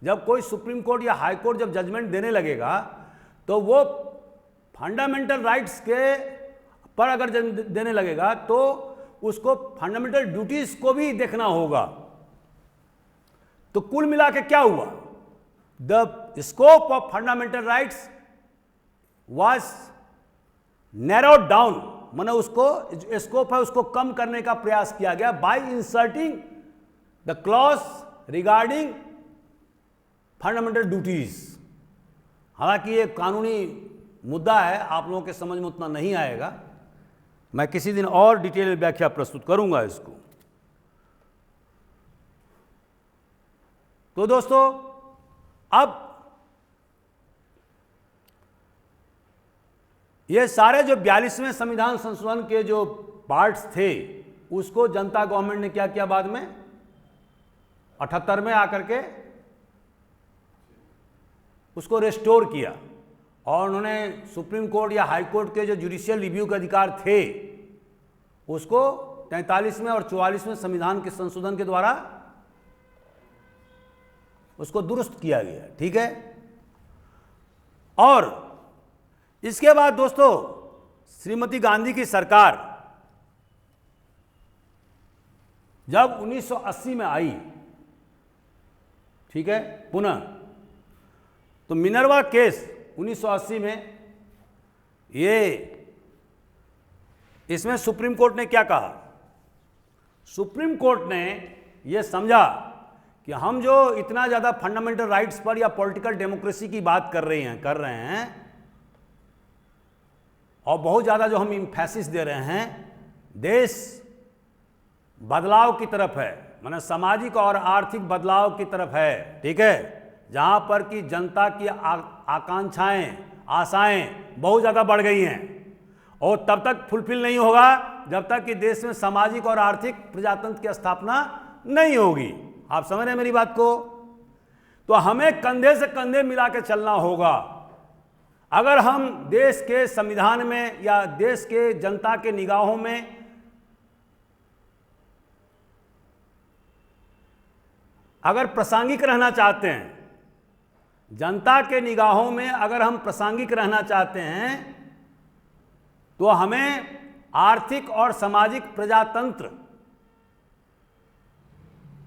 Speaker 1: जब कोई सुप्रीम कोर्ट या हाई कोर्ट जब जजमेंट देने लगेगा तो वो फंडामेंटल राइट्स के पर अगर देने लगेगा तो उसको फंडामेंटल ड्यूटीज को भी देखना होगा। तो कुल मिला के क्या हुआ, the scope of fundamental rights was narrowed down, माने उसको स्कोप है उसको कम करने का प्रयास किया गया bye inserting the clause regarding fundamental duties. हालांकि ये कानूनी मुद्दा है, आप लोगों के समझ में उतना नहीं आएगा, मैं किसी दिन और डिटेल व्याख्या प्रस्तुत करूंगा इसको। तो दोस्तों, अब ये सारे जो 42वें संविधान संशोधन के जो पार्ट्स थे, उसको जनता गवर्नमेंट ने क्या किया, बाद में 78 में आकर के उसको रेस्टोर किया, और उन्होंने सुप्रीम कोर्ट या हाई कोर्ट के जो जुडिशियल रिव्यू के अधिकार थे उसको 43वें और 44वें संविधान के संशोधन के द्वारा उसको दुरुस्त किया गया, ठीक है। और इसके बाद दोस्तों, श्रीमती गांधी की सरकार जब 1980 में आई, ठीक है, पुनः, तो मिनर्वा केस 1980 में, ये इसमें सुप्रीम कोर्ट ने क्या कहा, सुप्रीम कोर्ट ने यह समझा कि हम जो इतना ज़्यादा फंडामेंटल राइट्स पर या पॉलिटिकल डेमोक्रेसी की बात कर रहे हैं और बहुत ज़्यादा जो हम इम्फेसिस दे रहे हैं, देश बदलाव की तरफ है, माने सामाजिक और आर्थिक बदलाव की तरफ है, ठीक है, जहाँ पर कि जनता की आकांक्षाएं, आशाएं बहुत ज़्यादा बढ़ गई हैं, और तब तक फुलफिल नहीं होगा जब तक कि देश में सामाजिक और आर्थिक प्रजातंत्र की स्थापना नहीं होगी। आप समझ रहे हैं मेरी बात को? तो हमें कंधे से कंधे मिला के चलना होगा। अगर हम देश के संविधान में या देश के जनता के निगाहों में अगर प्रासंगिक रहना चाहते हैं, जनता के निगाहों में अगर हम प्रासंगिक रहना चाहते हैं, तो हमें आर्थिक और सामाजिक प्रजातंत्र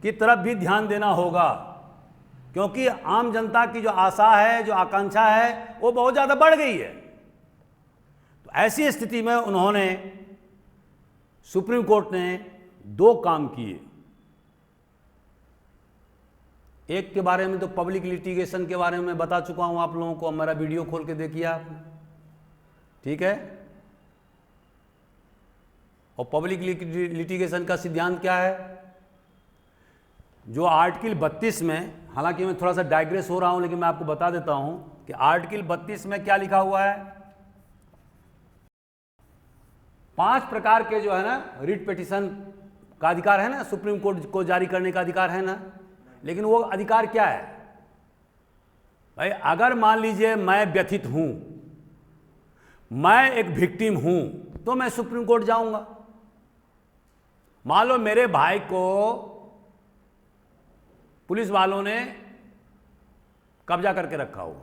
Speaker 1: की तरफ भी ध्यान देना होगा, क्योंकि आम जनता की जो आशा है, जो आकांक्षा है, वो बहुत ज़्यादा बढ़ गई है। तो ऐसी स्थिति में उन्होंने, सुप्रीम कोर्ट ने 2 काम किए। एक के बारे में तो पब्लिक लिटिगेशन के बारे में मैं बता चुका हूं आप लोगों को, मेरा वीडियो खोल के देखिए आप, ठीक है। और पब्लिक लिटिगेशन का सिद्धांत क्या है, जो आर्टिकल 32 में, हालांकि मैं थोड़ा सा डाइग्रेस हो रहा हूं, लेकिन मैं आपको बता देता हूं कि आर्टिकल 32 में क्या लिखा हुआ है, 5 प्रकार के जो है ना रिट पिटीशन का अधिकार है ना, सुप्रीम कोर्ट को जारी करने का अधिकार है ना। लेकिन वो अधिकार क्या है भाई, अगर मान लीजिए मैं व्यथित हूं, मैं एक विक्टिम हूं, तो मैं सुप्रीम कोर्ट जाऊंगा। मान लो मेरे भाई को पुलिस वालों ने कब्जा करके रखा हुआ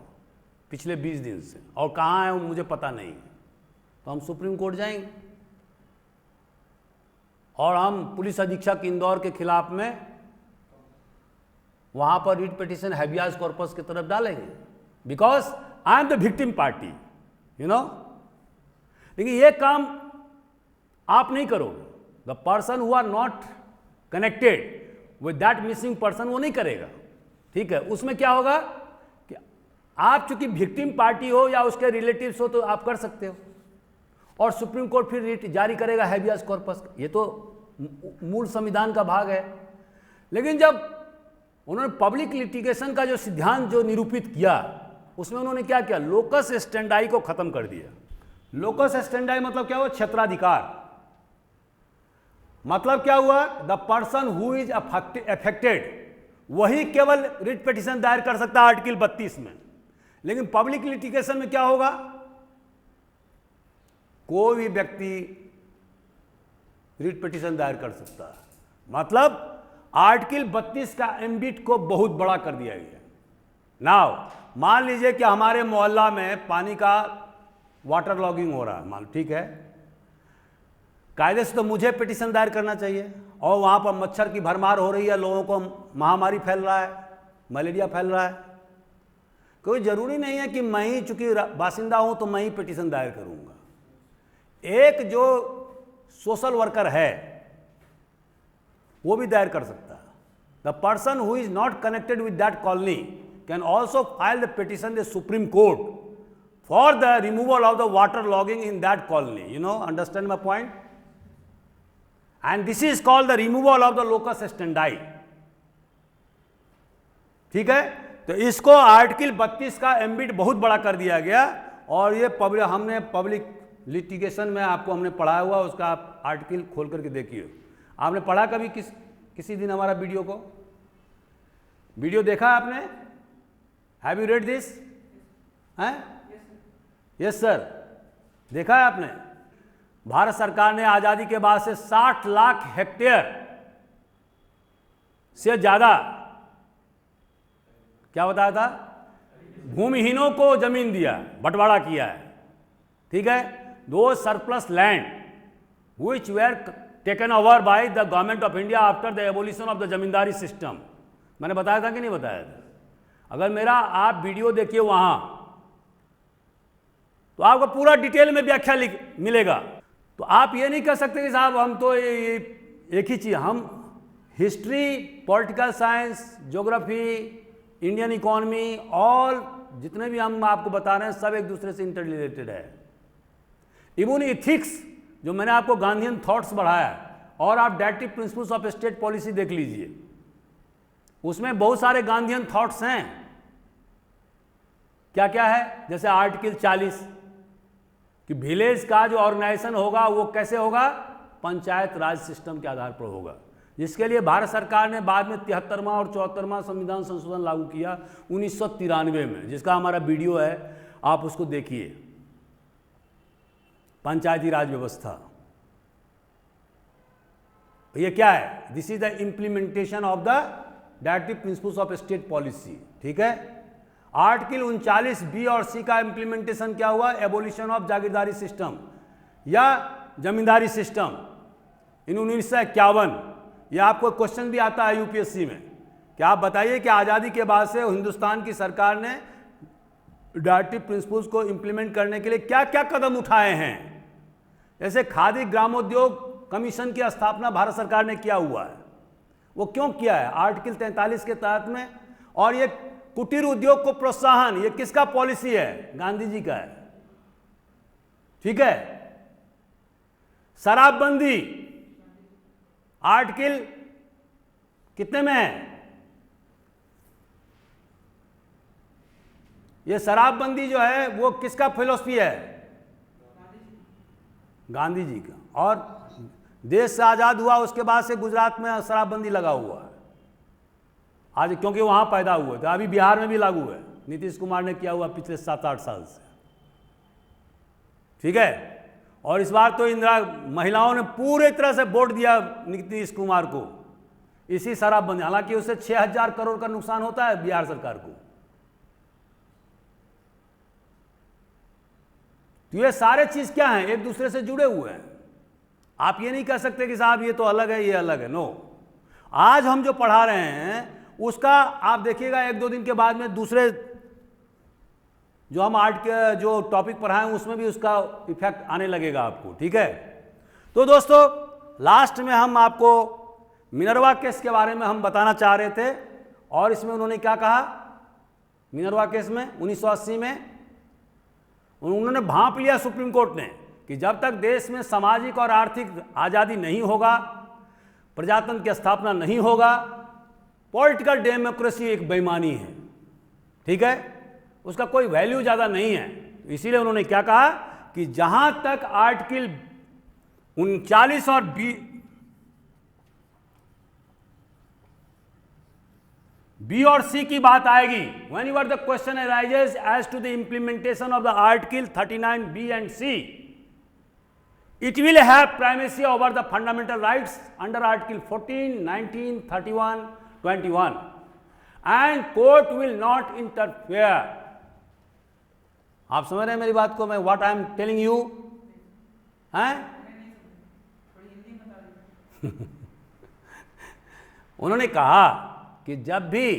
Speaker 1: पिछले 20 दिन से, और कहाँ है वो मुझे पता नहीं, तो हम सुप्रीम कोर्ट जाएंगे। और हम पुलिस अधीक्षक इंदौर के खिलाफ में वहां पर रिट पिटीशन हैबियास कॉर्पस की तरफ डालेंगे, because I am the victim party, you know. लेकिन ये काम आप नहीं करोगे। The person who are not connected with that missing person वो नहीं करेगा, ठीक है। उसमें क्या होगा कि आप चूंकि विक्टिम पार्टी हो या उसके रिलेटिव्स हो तो आप कर सकते हो, और सुप्रीम कोर्ट फिर रिट जारी करेगा हैबियास कॉर्पस। ये तो मूल संविधान का भाग है। लेकिन जब उन्होंने पब्लिक लिटिगेशन का जो सिद्धांत जो निरूपित किया, उसमें उन्होंने क्या किया, लोकस स्टैंडाई को खत्म कर दिया। लोकस स्टैंडाई मतलब क्या हुआ, क्षेत्राधिकार। मतलब क्या हुआ, the person who is affected वही केवल रिट पिटीशन दायर कर सकता है आर्टिकल 32 में। लेकिन पब्लिक लिटिगेशन में क्या होगा, कोई भी व्यक्ति रिट पिटीशन दायर कर सकता है। मतलब आर्टिकल 32 का एम्बिट को बहुत बड़ा कर दिया गया। नाउ मान लीजिए कि हमारे मोहल्ला में पानी का वाटर लॉगिंग हो रहा है, मान ठीक है, कायदे से तो मुझे पिटीशन दायर करना चाहिए, और वहां पर मच्छर की भरमार हो रही है, लोगों को महामारी फैल रहा है, मलेरिया फैल रहा है। कोई जरूरी नहीं है कि मैं ही चूंकि बासिंदा हूं तो मैं ही पिटीशन दायर करूंगा। एक जो सोशल वर्कर है वो भी दायर कर सकता है। The person who is not connected with that colony can also file the petition the supreme court for the removal of the water logging in that colony. You know, understand my point? And this is called the removal of the locus स्टैंडाई। ठीक है, तो इसको article 32 का ambit बहुत बड़ा कर दिया गया। और ये हमने पब्लिक लिटिगेशन में आपको हमने पढ़ाया हुआ, उसका आप आर्टिकल खोल करके देखिए। आपने पढ़ा कभी किसी दिन हमारा वीडियो को? वीडियो देखा आपने? Have you read this? हैं? यस सर, देखा है आपने? भारत सरकार ने आजादी के बाद से 60 लाख हेक्टेयर से ज्यादा क्या बताया था, भूमिहीनों को जमीन दिया, बंटवारा किया है। ठीक है, दो surplus land which where taken over by the government of India after the abolition of the zamindari system. मैंने बताया था कि नहीं बताया था? अगर मेरा आप वीडियो देखिए वहां तो आपको पूरा डिटेल में व्याख्या मिलेगा। तो आप ये नहीं कह सकते कि साहब हम तो ये एक ही चीज, हम history, political science, geography, Indian economy, all जितने भी हम आपको बता रहे हैं सब एक दूसरे से इंटर रिलेटेड है। इवन इथिक्स जो मैंने आपको गांधीयन थॉट्स बढ़ाया, और आप directive principles of state policy देख लीजिए, उसमें बहुत सारे गांधीयन थॉट्स हैं। क्या क्या है? जैसे आर्टिकल 40 कि विलेज का जो ऑर्गेनाइजेशन होगा वो कैसे होगा, पंचायत राज सिस्टम के आधार पर होगा, जिसके लिए भारत सरकार ने बाद में 73वां और 74वां संविधान संशोधन लागू किया 1993 में, जिसका हमारा वीडियो है, आप उसको देखिए। पंचायती राज व्यवस्था ये क्या है? This is the implementation of the directive principles of state policy. ठीक है, आर्टिकल 39 बी और सी का इंप्लीमेंटेशन क्या हुआ? एबोलिशन ऑफ जागीरदारी सिस्टम या जमींदारी सिस्टम इन 1951। यह आपको क्वेश्चन भी आता है यूपीएससी में कि आप बताइए कि आज़ादी के बाद से हिंदुस्तान की सरकार ने डायरेक्टिव प्रिंसिपल्स को इंप्लीमेंट करने के लिए क्या क्या कदम उठाए हैं। जैसे खादी ग्रामोद्योग कमीशन की स्थापना भारत सरकार ने किया हुआ है। वो क्यों किया है? आर्टिकल 43 के तहत में। और ये कुटीर उद्योग को प्रोत्साहन, ये किसका पॉलिसी है? गांधी जी का है। ठीक है, शराबबंदी आर्टिकल कितने में है? ये शराबबंदी जो है वो किसका फिलॉसफी है? गांधी जी का। और देश से आजाद हुआ उसके बाद से गुजरात में शराबबंदी लगा हुआ है आज, क्योंकि वहां पैदा हुए थे। अभी बिहार में भी लागू है, नीतीश कुमार ने किया हुआ पिछले 7-8 साल से। ठीक है, और इस बार तो इंदिरा महिलाओं ने पूरे तरह से वोट दिया नीतीश कुमार को इसी शराबबंदी। हालांकि उससे 6000 करोड़ का नुकसान होता है बिहार सरकार को। तो ये सारे चीज क्या हैं? एक दूसरे से जुड़े हुए हैं। आप ये नहीं कह सकते कि साहब ये तो अलग है, ये अलग है। नो, आज हम जो पढ़ा रहे हैं उसका आप देखिएगा 1-2 दिन के बाद में दूसरे जो हम आर्ट के जो टॉपिक पढ़ाएं उसमें भी उसका इफेक्ट आने लगेगा आपको, ठीक है। तो दोस्तों लास्ट में हम आपको मिनर्वा केस के बारे में हम बताना चाह रहे थे, और इसमें उन्होंने क्या कहा, मिनर्वा केस में 1980 में उन्होंने भांप लिया सुप्रीम कोर्ट ने कि जब तक देश में सामाजिक और आर्थिक आज़ादी नहीं होगा, प्रजातंत्र की स्थापना नहीं होगा, पॉलिटिकल डेमोक्रेसी एक बेईमानी है, ठीक है, उसका कोई वैल्यू ज़्यादा नहीं है। इसीलिए उन्होंने क्या कहा कि जहां तक आर्टिकल 39 और बी और सी की बात आएगी, whenever the question arises as to the implementation of the article 39 B and C, it will have primacy over the fundamental rights under article 14, 19, 31, 21 and court will not interfere। आप समझ रहे हैं मेरी बात को, मैं what I am telling you हैं। उन्होंने कहा कि जब भी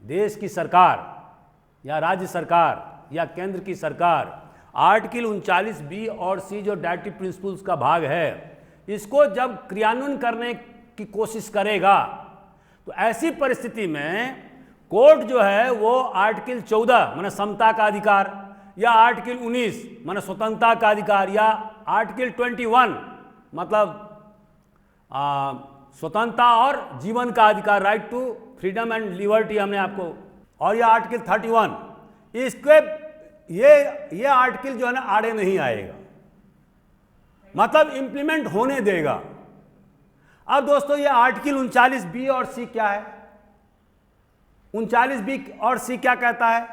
Speaker 1: देश की सरकार या राज्य सरकार या केंद्र की सरकार आर्टिकल 39 बी और सी जो डायरेक्टिव प्रिंसिपल्स का भाग है इसको जब क्रियान्वयन करने की कोशिश करेगा, तो ऐसी परिस्थिति में कोर्ट जो है वो आर्टिकल 14 माने समता का अधिकार, या आर्टिकल 19 माने स्वतंत्रता का अधिकार, या आर्टिकल 21 मतलब स्वतंत्रता और जीवन का अधिकार, right to freedom and liberty हमने आपको, और यह आर्टिकल 31, इसके ये आर्टिकल जो है ना आड़े नहीं आएगा, मतलब इंप्लीमेंट होने देगा। अब दोस्तों ये आर्टिकल 39 बी और सी क्या है? 39 बी और सी क्या कहता है?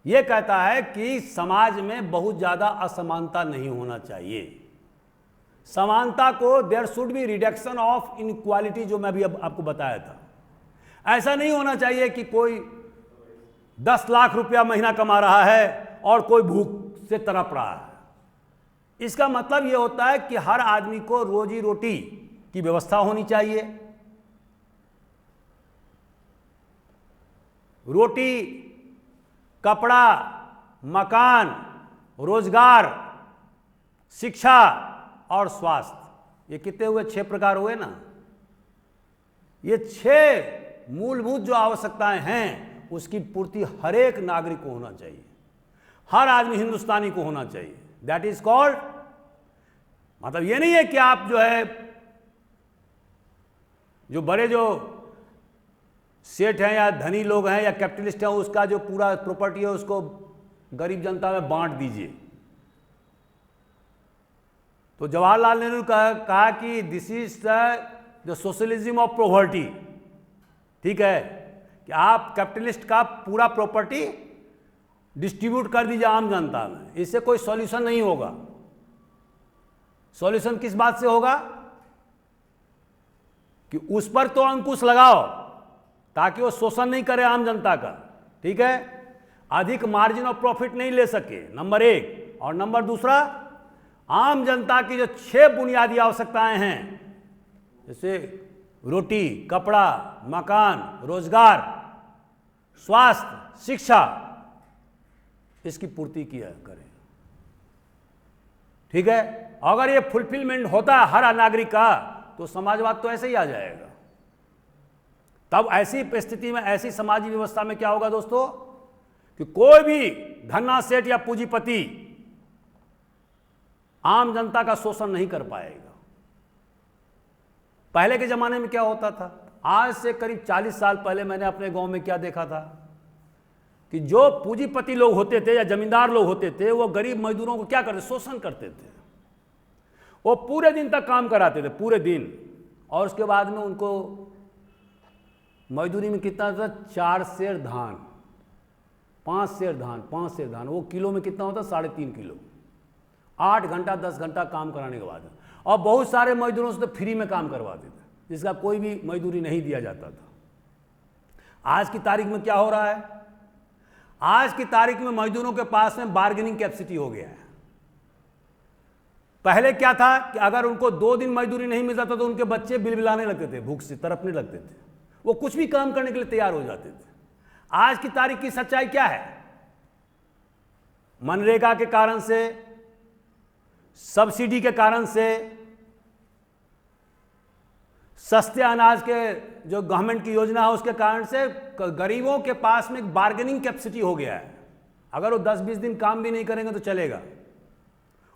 Speaker 1: यह कहता है कि समाज में बहुत ज्यादा असमानता नहीं होना चाहिए, समानता को there should be reduction of inequality, जो मैं भी अब आपको बताया था। ऐसा नहीं होना चाहिए कि कोई 10 लाख रुपया महीना कमा रहा है और कोई भूख से तड़प रहा है। इसका मतलब यह होता है कि हर आदमी को रोजी रोटी की व्यवस्था होनी चाहिए, रोटी, कपड़ा, मकान, रोजगार, शिक्षा और स्वास्थ्य। ये कितने हुए? 6 प्रकार हुए ना। ये 6 मूलभूत जो आवश्यकताएं हैं उसकी पूर्ति हर एक नागरिक को होना चाहिए, हर आदमी हिंदुस्तानी को होना चाहिए। दैट इज कॉल्ड, मतलब ये नहीं है कि आप जो है जो बड़े जो सेठ हैं या धनी लोग हैं या कैपिटलिस्ट हैं उसका जो पूरा प्रॉपर्टी है उसको गरीब जनता में बांट दीजिए। तो जवाहरलाल नेहरू कहा कि this is the socialism of poverty, ठीक है, कि आप कैपिटलिस्ट का पूरा प्रॉपर्टी डिस्ट्रीब्यूट कर दीजिए आम जनता में, इससे कोई सॉल्यूशन नहीं होगा। सॉल्यूशन किस बात से होगा कि उस पर तो अंकुश लगाओ ताकि वो शोषण नहीं करे आम जनता का, ठीक है, अधिक मार्जिन ऑफ प्रॉफिट नहीं ले सके, नंबर 1। और नंबर दूसरा, आम जनता की जो 6 बुनियादी आवश्यकताएं हैं, जैसे रोटी, कपड़ा, मकान, रोजगार, स्वास्थ्य, शिक्षा, इसकी पूर्ति किया करें, ठीक है। अगर ये फुलफिलमेंट होता है हर नागरिक का तो समाजवाद तो ऐसे ही आ जाएगा। तब ऐसी परिस्थिति में, ऐसी समाजी व्यवस्था में क्या होगा दोस्तों कि कोई भी धन्ना सेठ या पूंजीपति आम जनता का शोषण नहीं कर पाएगा। पहले के जमाने में क्या होता था, आज से करीब 40 साल पहले मैंने अपने गांव में क्या देखा था कि जो पूंजीपति लोग होते थे या जमींदार लोग होते थे वो गरीब मजदूरों को क्या करते, शोषण करते थे। वो पूरे दिन तक काम कराते थे, पूरे दिन, और उसके बाद में उनको मजदूरी में कितना था, 4 सेर धान, 5 सेर धान, 5 सेर धान, वो किलो में कितना होता, 3.5 किलो, 8 घंटा 10 घंटा काम कराने के बाद। और बहुत सारे मजदूरों से तो फ्री में काम करवाते थे, जिसका कोई भी मजदूरी नहीं दिया जाता था। आज की तारीख में क्या हो रहा है, आज की तारीख में मजदूरों के पास में बार्गेनिंग कैपेसिटी हो गया है। पहले क्या था कि अगर उनको 2 दिन मजदूरी नहीं मिलता था तो उनके बच्चे बिलबिलाने लगते थे, भूख से तड़पने लगते थे, वो कुछ भी काम करने के लिए तैयार हो जाते थे। आज की तारीख की सच्चाई क्या है? मनरेगा के कारण से, सब्सिडी के कारण से, सस्ते अनाज के जो गवर्नमेंट की योजना है उसके कारण से गरीबों के पास में एक बार्गेनिंग कैपेसिटी हो गया है। अगर वो 10-20 दिन काम भी नहीं करेंगे तो चलेगा।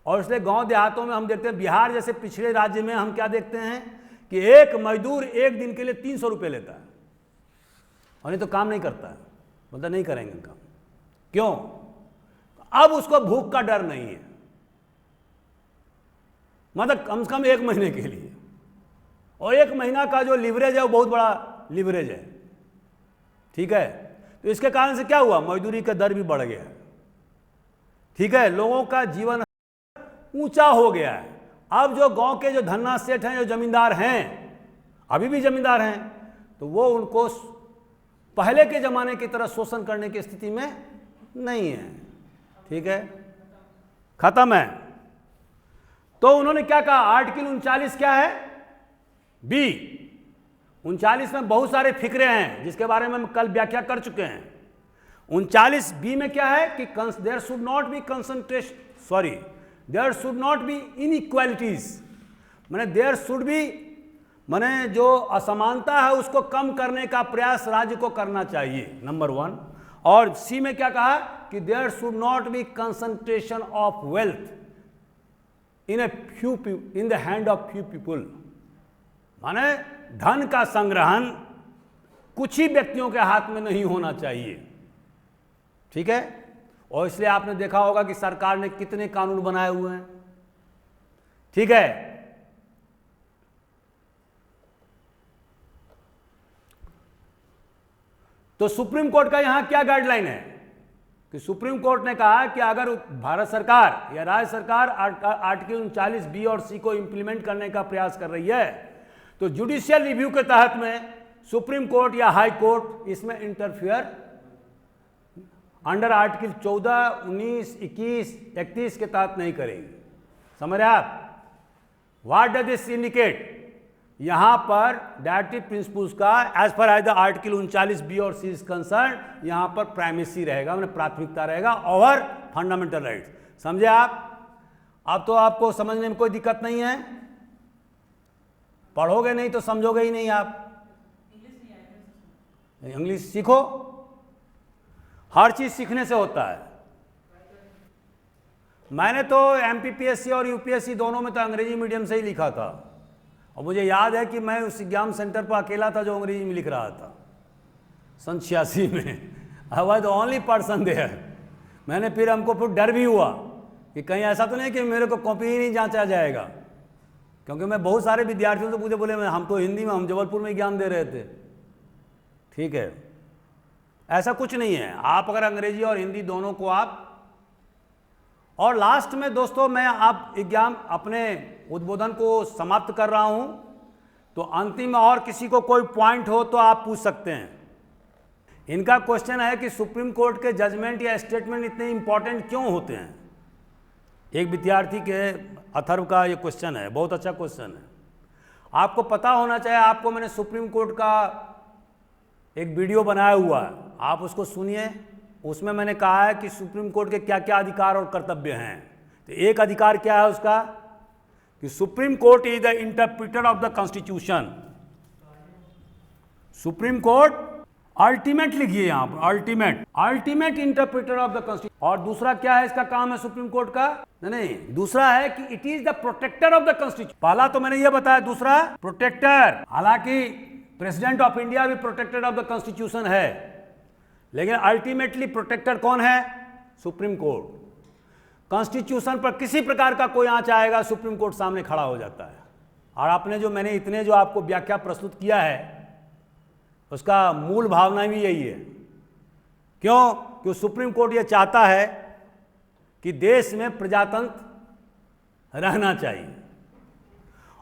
Speaker 1: और इसलिए गांव देहातों में हम देखते हैं, बिहार जैसे पिछड़े राज्य में हम क्या देखते हैं कि एक मजदूर एक दिन के लिए 300 रुपये लेता है और नहीं तो काम नहीं करता है, मतलब नहीं करेंगे काम। क्यों? अब उसको भूख का डर नहीं है, मतलब कम से कम 1 महीने के लिए। और 1 महीना का जो लीवरेज है वो बहुत बड़ा लीवरेज है, ठीक है। तो इसके कारण से क्या हुआ? मजदूरी का दर भी बढ़ गया, ठीक है। लोगों का जीवन ऊंचा हो गया है। अब जो गांव के जो धन्ना सेठ हैं, जो जमींदार हैं, अभी भी जमींदार हैं, तो वो उनको पहले के जमाने की तरह शोषण करने की स्थिति में नहीं है, ठीक है, खत्म है। तो उन्होंने क्या कहा? आर्टिकल 39 क्या है? बी 39 में बहुत सारे फिक्रे हैं जिसके बारे में हम कल व्याख्या कर चुके हैं। 39 बी में क्या है कि there should not be concentration, sorry, there should not be inequalities, माने देयर शुड बी, माने जो असमानता है उसको कम करने का प्रयास राज्य को करना चाहिए, नंबर 1। और सी में क्या कहा कि there should not be concentration of wealth in the hand of few people, माने धन का संग्रहण कुछ ही व्यक्तियों के हाथ में नहीं होना चाहिए, ठीक है। और इसलिए आपने देखा होगा कि सरकार ने कितने कानून बनाए हुए हैं, ठीक है। तो सुप्रीम कोर्ट का यहां क्या गाइडलाइन है कि सुप्रीम कोर्ट ने कहा कि अगर भारत सरकार या राज्य सरकार आर्टिकल 39 बी और सी को इंप्लीमेंट करने का प्रयास कर रही है तो जुडिशियल रिव्यू के तहत में सुप्रीम कोर्ट या हाई कोर्ट इसमें इंटरफियर अंडर आर्टिकल 14, 19, 21, 31 के तहत नहीं करेगी। समझ रहे आप? What does this indicate? यहां पर डायरेक्टिव प्रिंसिपल्स का एज पर एज द आर्टिकल 39 बी और सी इज कंसर्न, यहां पर प्राइमेसी रहेगा, मतलब प्राथमिकता रहेगा ओवर फंडामेंटल राइट्स। समझे आप? अब तो आपको समझने में कोई दिक्कत नहीं है, पढ़ोगे नहीं तो समझोगे ही नहीं आप। इंग्लिश सीखो, हर चीज सीखने से होता है। मैंने तो एमपीपीएससी और यूपीएससी दोनों में तो अंग्रेजी मीडियम से ही लिखा था, और मुझे याद है कि मैं उस एग्जाम सेंटर पर अकेला था जो अंग्रेजी में लिख रहा था सन 86 में। I was the only person there. मैंने फिर हमको फिर डर भी हुआ कि कहीं ऐसा तो नहीं कि मेरे को कॉपी ही नहीं जांचा जाएगा, क्योंकि मैं बहुत सारे विद्यार्थियों से मुझे बोले हम तो हिंदी में, हम जबलपुर में एग्जाम दे रहे थे, ठीक है। ऐसा कुछ नहीं है, आप अगर अंग्रेजी और हिंदी दोनों को आप। और लास्ट में दोस्तों मैं आप एग्जाम अपने उद्बोधन को समाप्त कर रहा हूं, तो अंतिम में और किसी को कोई पॉइंट हो तो आप पूछ सकते हैं। इनका क्वेश्चन है कि सुप्रीम कोर्ट के जजमेंट या स्टेटमेंट इतने इंपॉर्टेंट क्यों होते हैं? एक विद्यार्थी के अथर्व का ये क्वेश्चन है, बहुत अच्छा क्वेश्चन है। आपको पता होना चाहिए, आपको मैंने सुप्रीम कोर्ट का एक वीडियो बनाया हुआ है, आप उसको सुनिए। उसमें मैंने कहा है कि सुप्रीम कोर्ट के क्या क्या अधिकार और कर्तव्य हैं। तो एक अधिकार क्या है उसका कि supreme court is the interpreter of the constitution. Supreme court ultimate लिखिए यहां पर, ultimate interpreter of the constitution. और दूसरा क्या है इसका काम है सुप्रीम कोर्ट का? नहीं, दूसरा है कि it is the protector of the constitution. पहला तो मैंने ये बताया, दूसरा प्रोटेक्टर। हालांकि प्रेसिडेंट ऑफ इंडिया भी प्रोटेक्टर ऑफ द कॉन्स्टिट्यूशन है, लेकिन अल्टीमेटली प्रोटेक्टर कौन है? Supreme court. कॉन्स्टिट्यूशन पर किसी प्रकार का कोई आंच आएगा, सुप्रीम कोर्ट सामने खड़ा हो जाता है। और आपने जो मैंने इतने जो आपको व्याख्या प्रस्तुत किया है उसका मूल भावना भी यही है। क्यों? क्योंकि सुप्रीम कोर्ट ये चाहता है कि देश में प्रजातंत्र रहना चाहिए।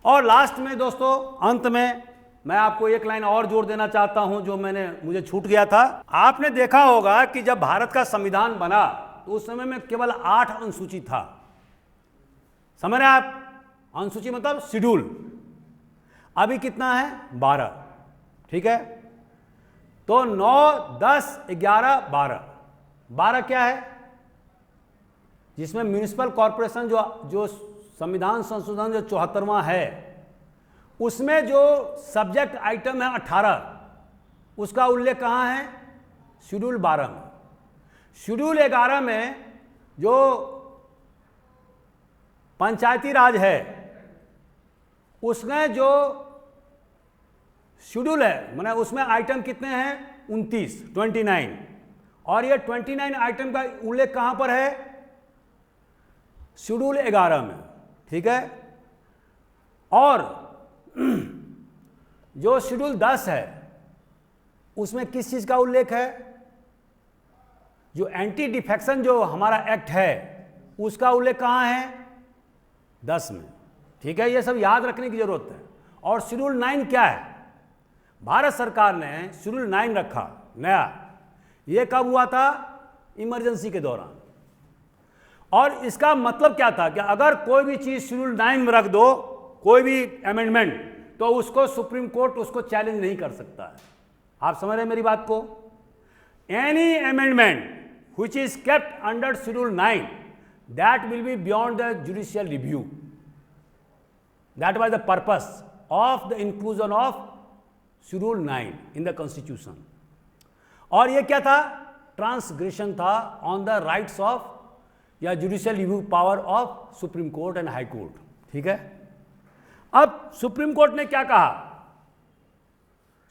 Speaker 1: और लास्ट में दोस्तों, अंत में मैं आपको एक लाइन और जोड़ देना चाहता हूं जो मुझे छूट गया था। आपने देखा होगा कि जब भारत का संविधान बना तो उस समय में केवल 8 अनुसूची था। समझ रहे हैं आप? अनुसूची मतलब शेड्यूल। अभी कितना है? 12। ठीक है, तो 9, 10, 11, 12। 12 क्या है? जिसमें म्यूनिसिपल कॉरपोरेशन जो संविधान संशोधन जो 74वां है, उसमें जो सब्जेक्ट आइटम है 18, उसका उल्लेख कहाँ है? शेड्यूल 12 में। शेड्यूल 11 में जो पंचायती राज है, उसमें जो शेड्यूल है, माने उसमें आइटम कितने हैं? 29। और ये 29 आइटम का उल्लेख कहां पर है? शेड्यूल 11 में। ठीक है, और जो शेड्यूल 10 है, उसमें किस चीज का उल्लेख है? जो एंटी डिफेक्शन जो हमारा एक्ट है, उसका उल्लेख कहां है? 10 में। ठीक है, ये सब याद रखने की जरूरत है। और शेड्यूल 9 क्या है? भारत सरकार ने शेड्यूल 9 रखा नया। ये कब हुआ था? इमरजेंसी के दौरान। और इसका मतलब क्या था कि अगर कोई भी चीज शेड्यूल 9 में रख दो, कोई भी अमेंडमेंट, तो उसको सुप्रीम कोर्ट उसको चैलेंज नहीं कर सकता है। आप समझ रहे हैं मेरी बात को? Any amendment which is kept under schedule 9, that will be beyond the judicial review. That was the purpose of the inclusion of schedule 9 in the constitution. और ये क्या था? ट्रांसग्रेशन था ऑन द राइट्स ऑफ या judicial review power of supreme court and high court. ठीक है, अब supreme court ने क्या कहा?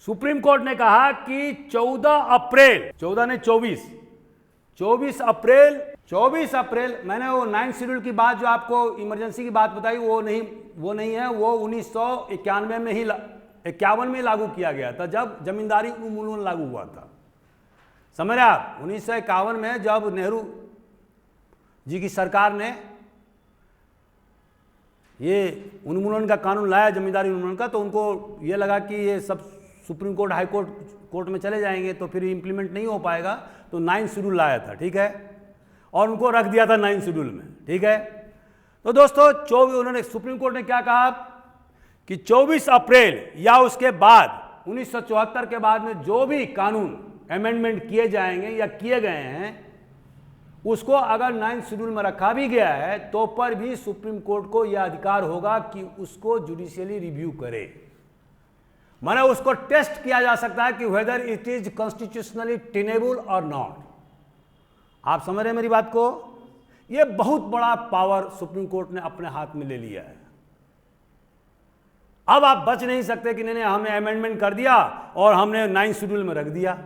Speaker 1: सुप्रीम कोर्ट ने कहा कि 14 अप्रैल 14 ने 24 अप्रैल, मैंने वो 9 शेड्यूल की बात जो आपको इमरजेंसी की बात बताई, वो नहीं है। वो 1991 में ही 51 में लागू किया गया था, जब जमींदारी उन्मूलन लागू हुआ था। समझ रहे आप? 1951 में जब नेहरू जी की सरकार ने ये उन्मूलन का कानून लाया, जमींदारी उन्मूलन का, तो उनको ये लगा कि ये सब सुप्रीम कोर्ट, हाई कोर्ट में चले जाएंगे तो फिर इंप्लीमेंट नहीं हो पाएगा, तो 9 शेड्यूल लाया था। ठीक है, और उनको रख दिया था 9 शेड्यूल में। ठीक है, तो दोस्तों उन्होंने सुप्रीम कोर्ट ने क्या कहा कि 24 अप्रैल या उसके बाद 1974 के बाद में जो भी कानून अमेंडमेंट किए जाएंगे या किए गए हैं, उसको अगर 9 शेड्यूल में रखा भी गया है तो पर भी सुप्रीम कोर्ट को यह अधिकार होगा कि उसको जुडिशियली रिव्यू करे। माने उसको टेस्ट किया जा सकता है कि whether it is constitutionally tenable और नॉट। आप समझ रहे हैं मेरी बात को? यह बहुत बड़ा पावर सुप्रीम कोर्ट ने अपने हाथ में ले लिया है। अब आप बच नहीं सकते कि नहीं हमने अमेंडमेंट कर दिया और हमने 9 शेड्यूल में रख दिया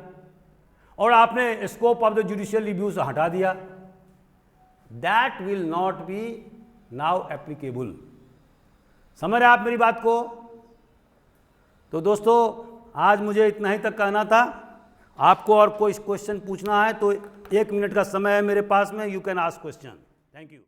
Speaker 1: और आपने scope of the judicial review से हटा दिया। That will not be now applicable. समझ रहे आप मेरी बात को? तो दोस्तों आज मुझे इतना ही तक कहना था। आपको और कोई क्वेश्चन पूछना है तो 1 मिनट का समय है मेरे पास में, you can ask question. Thank you.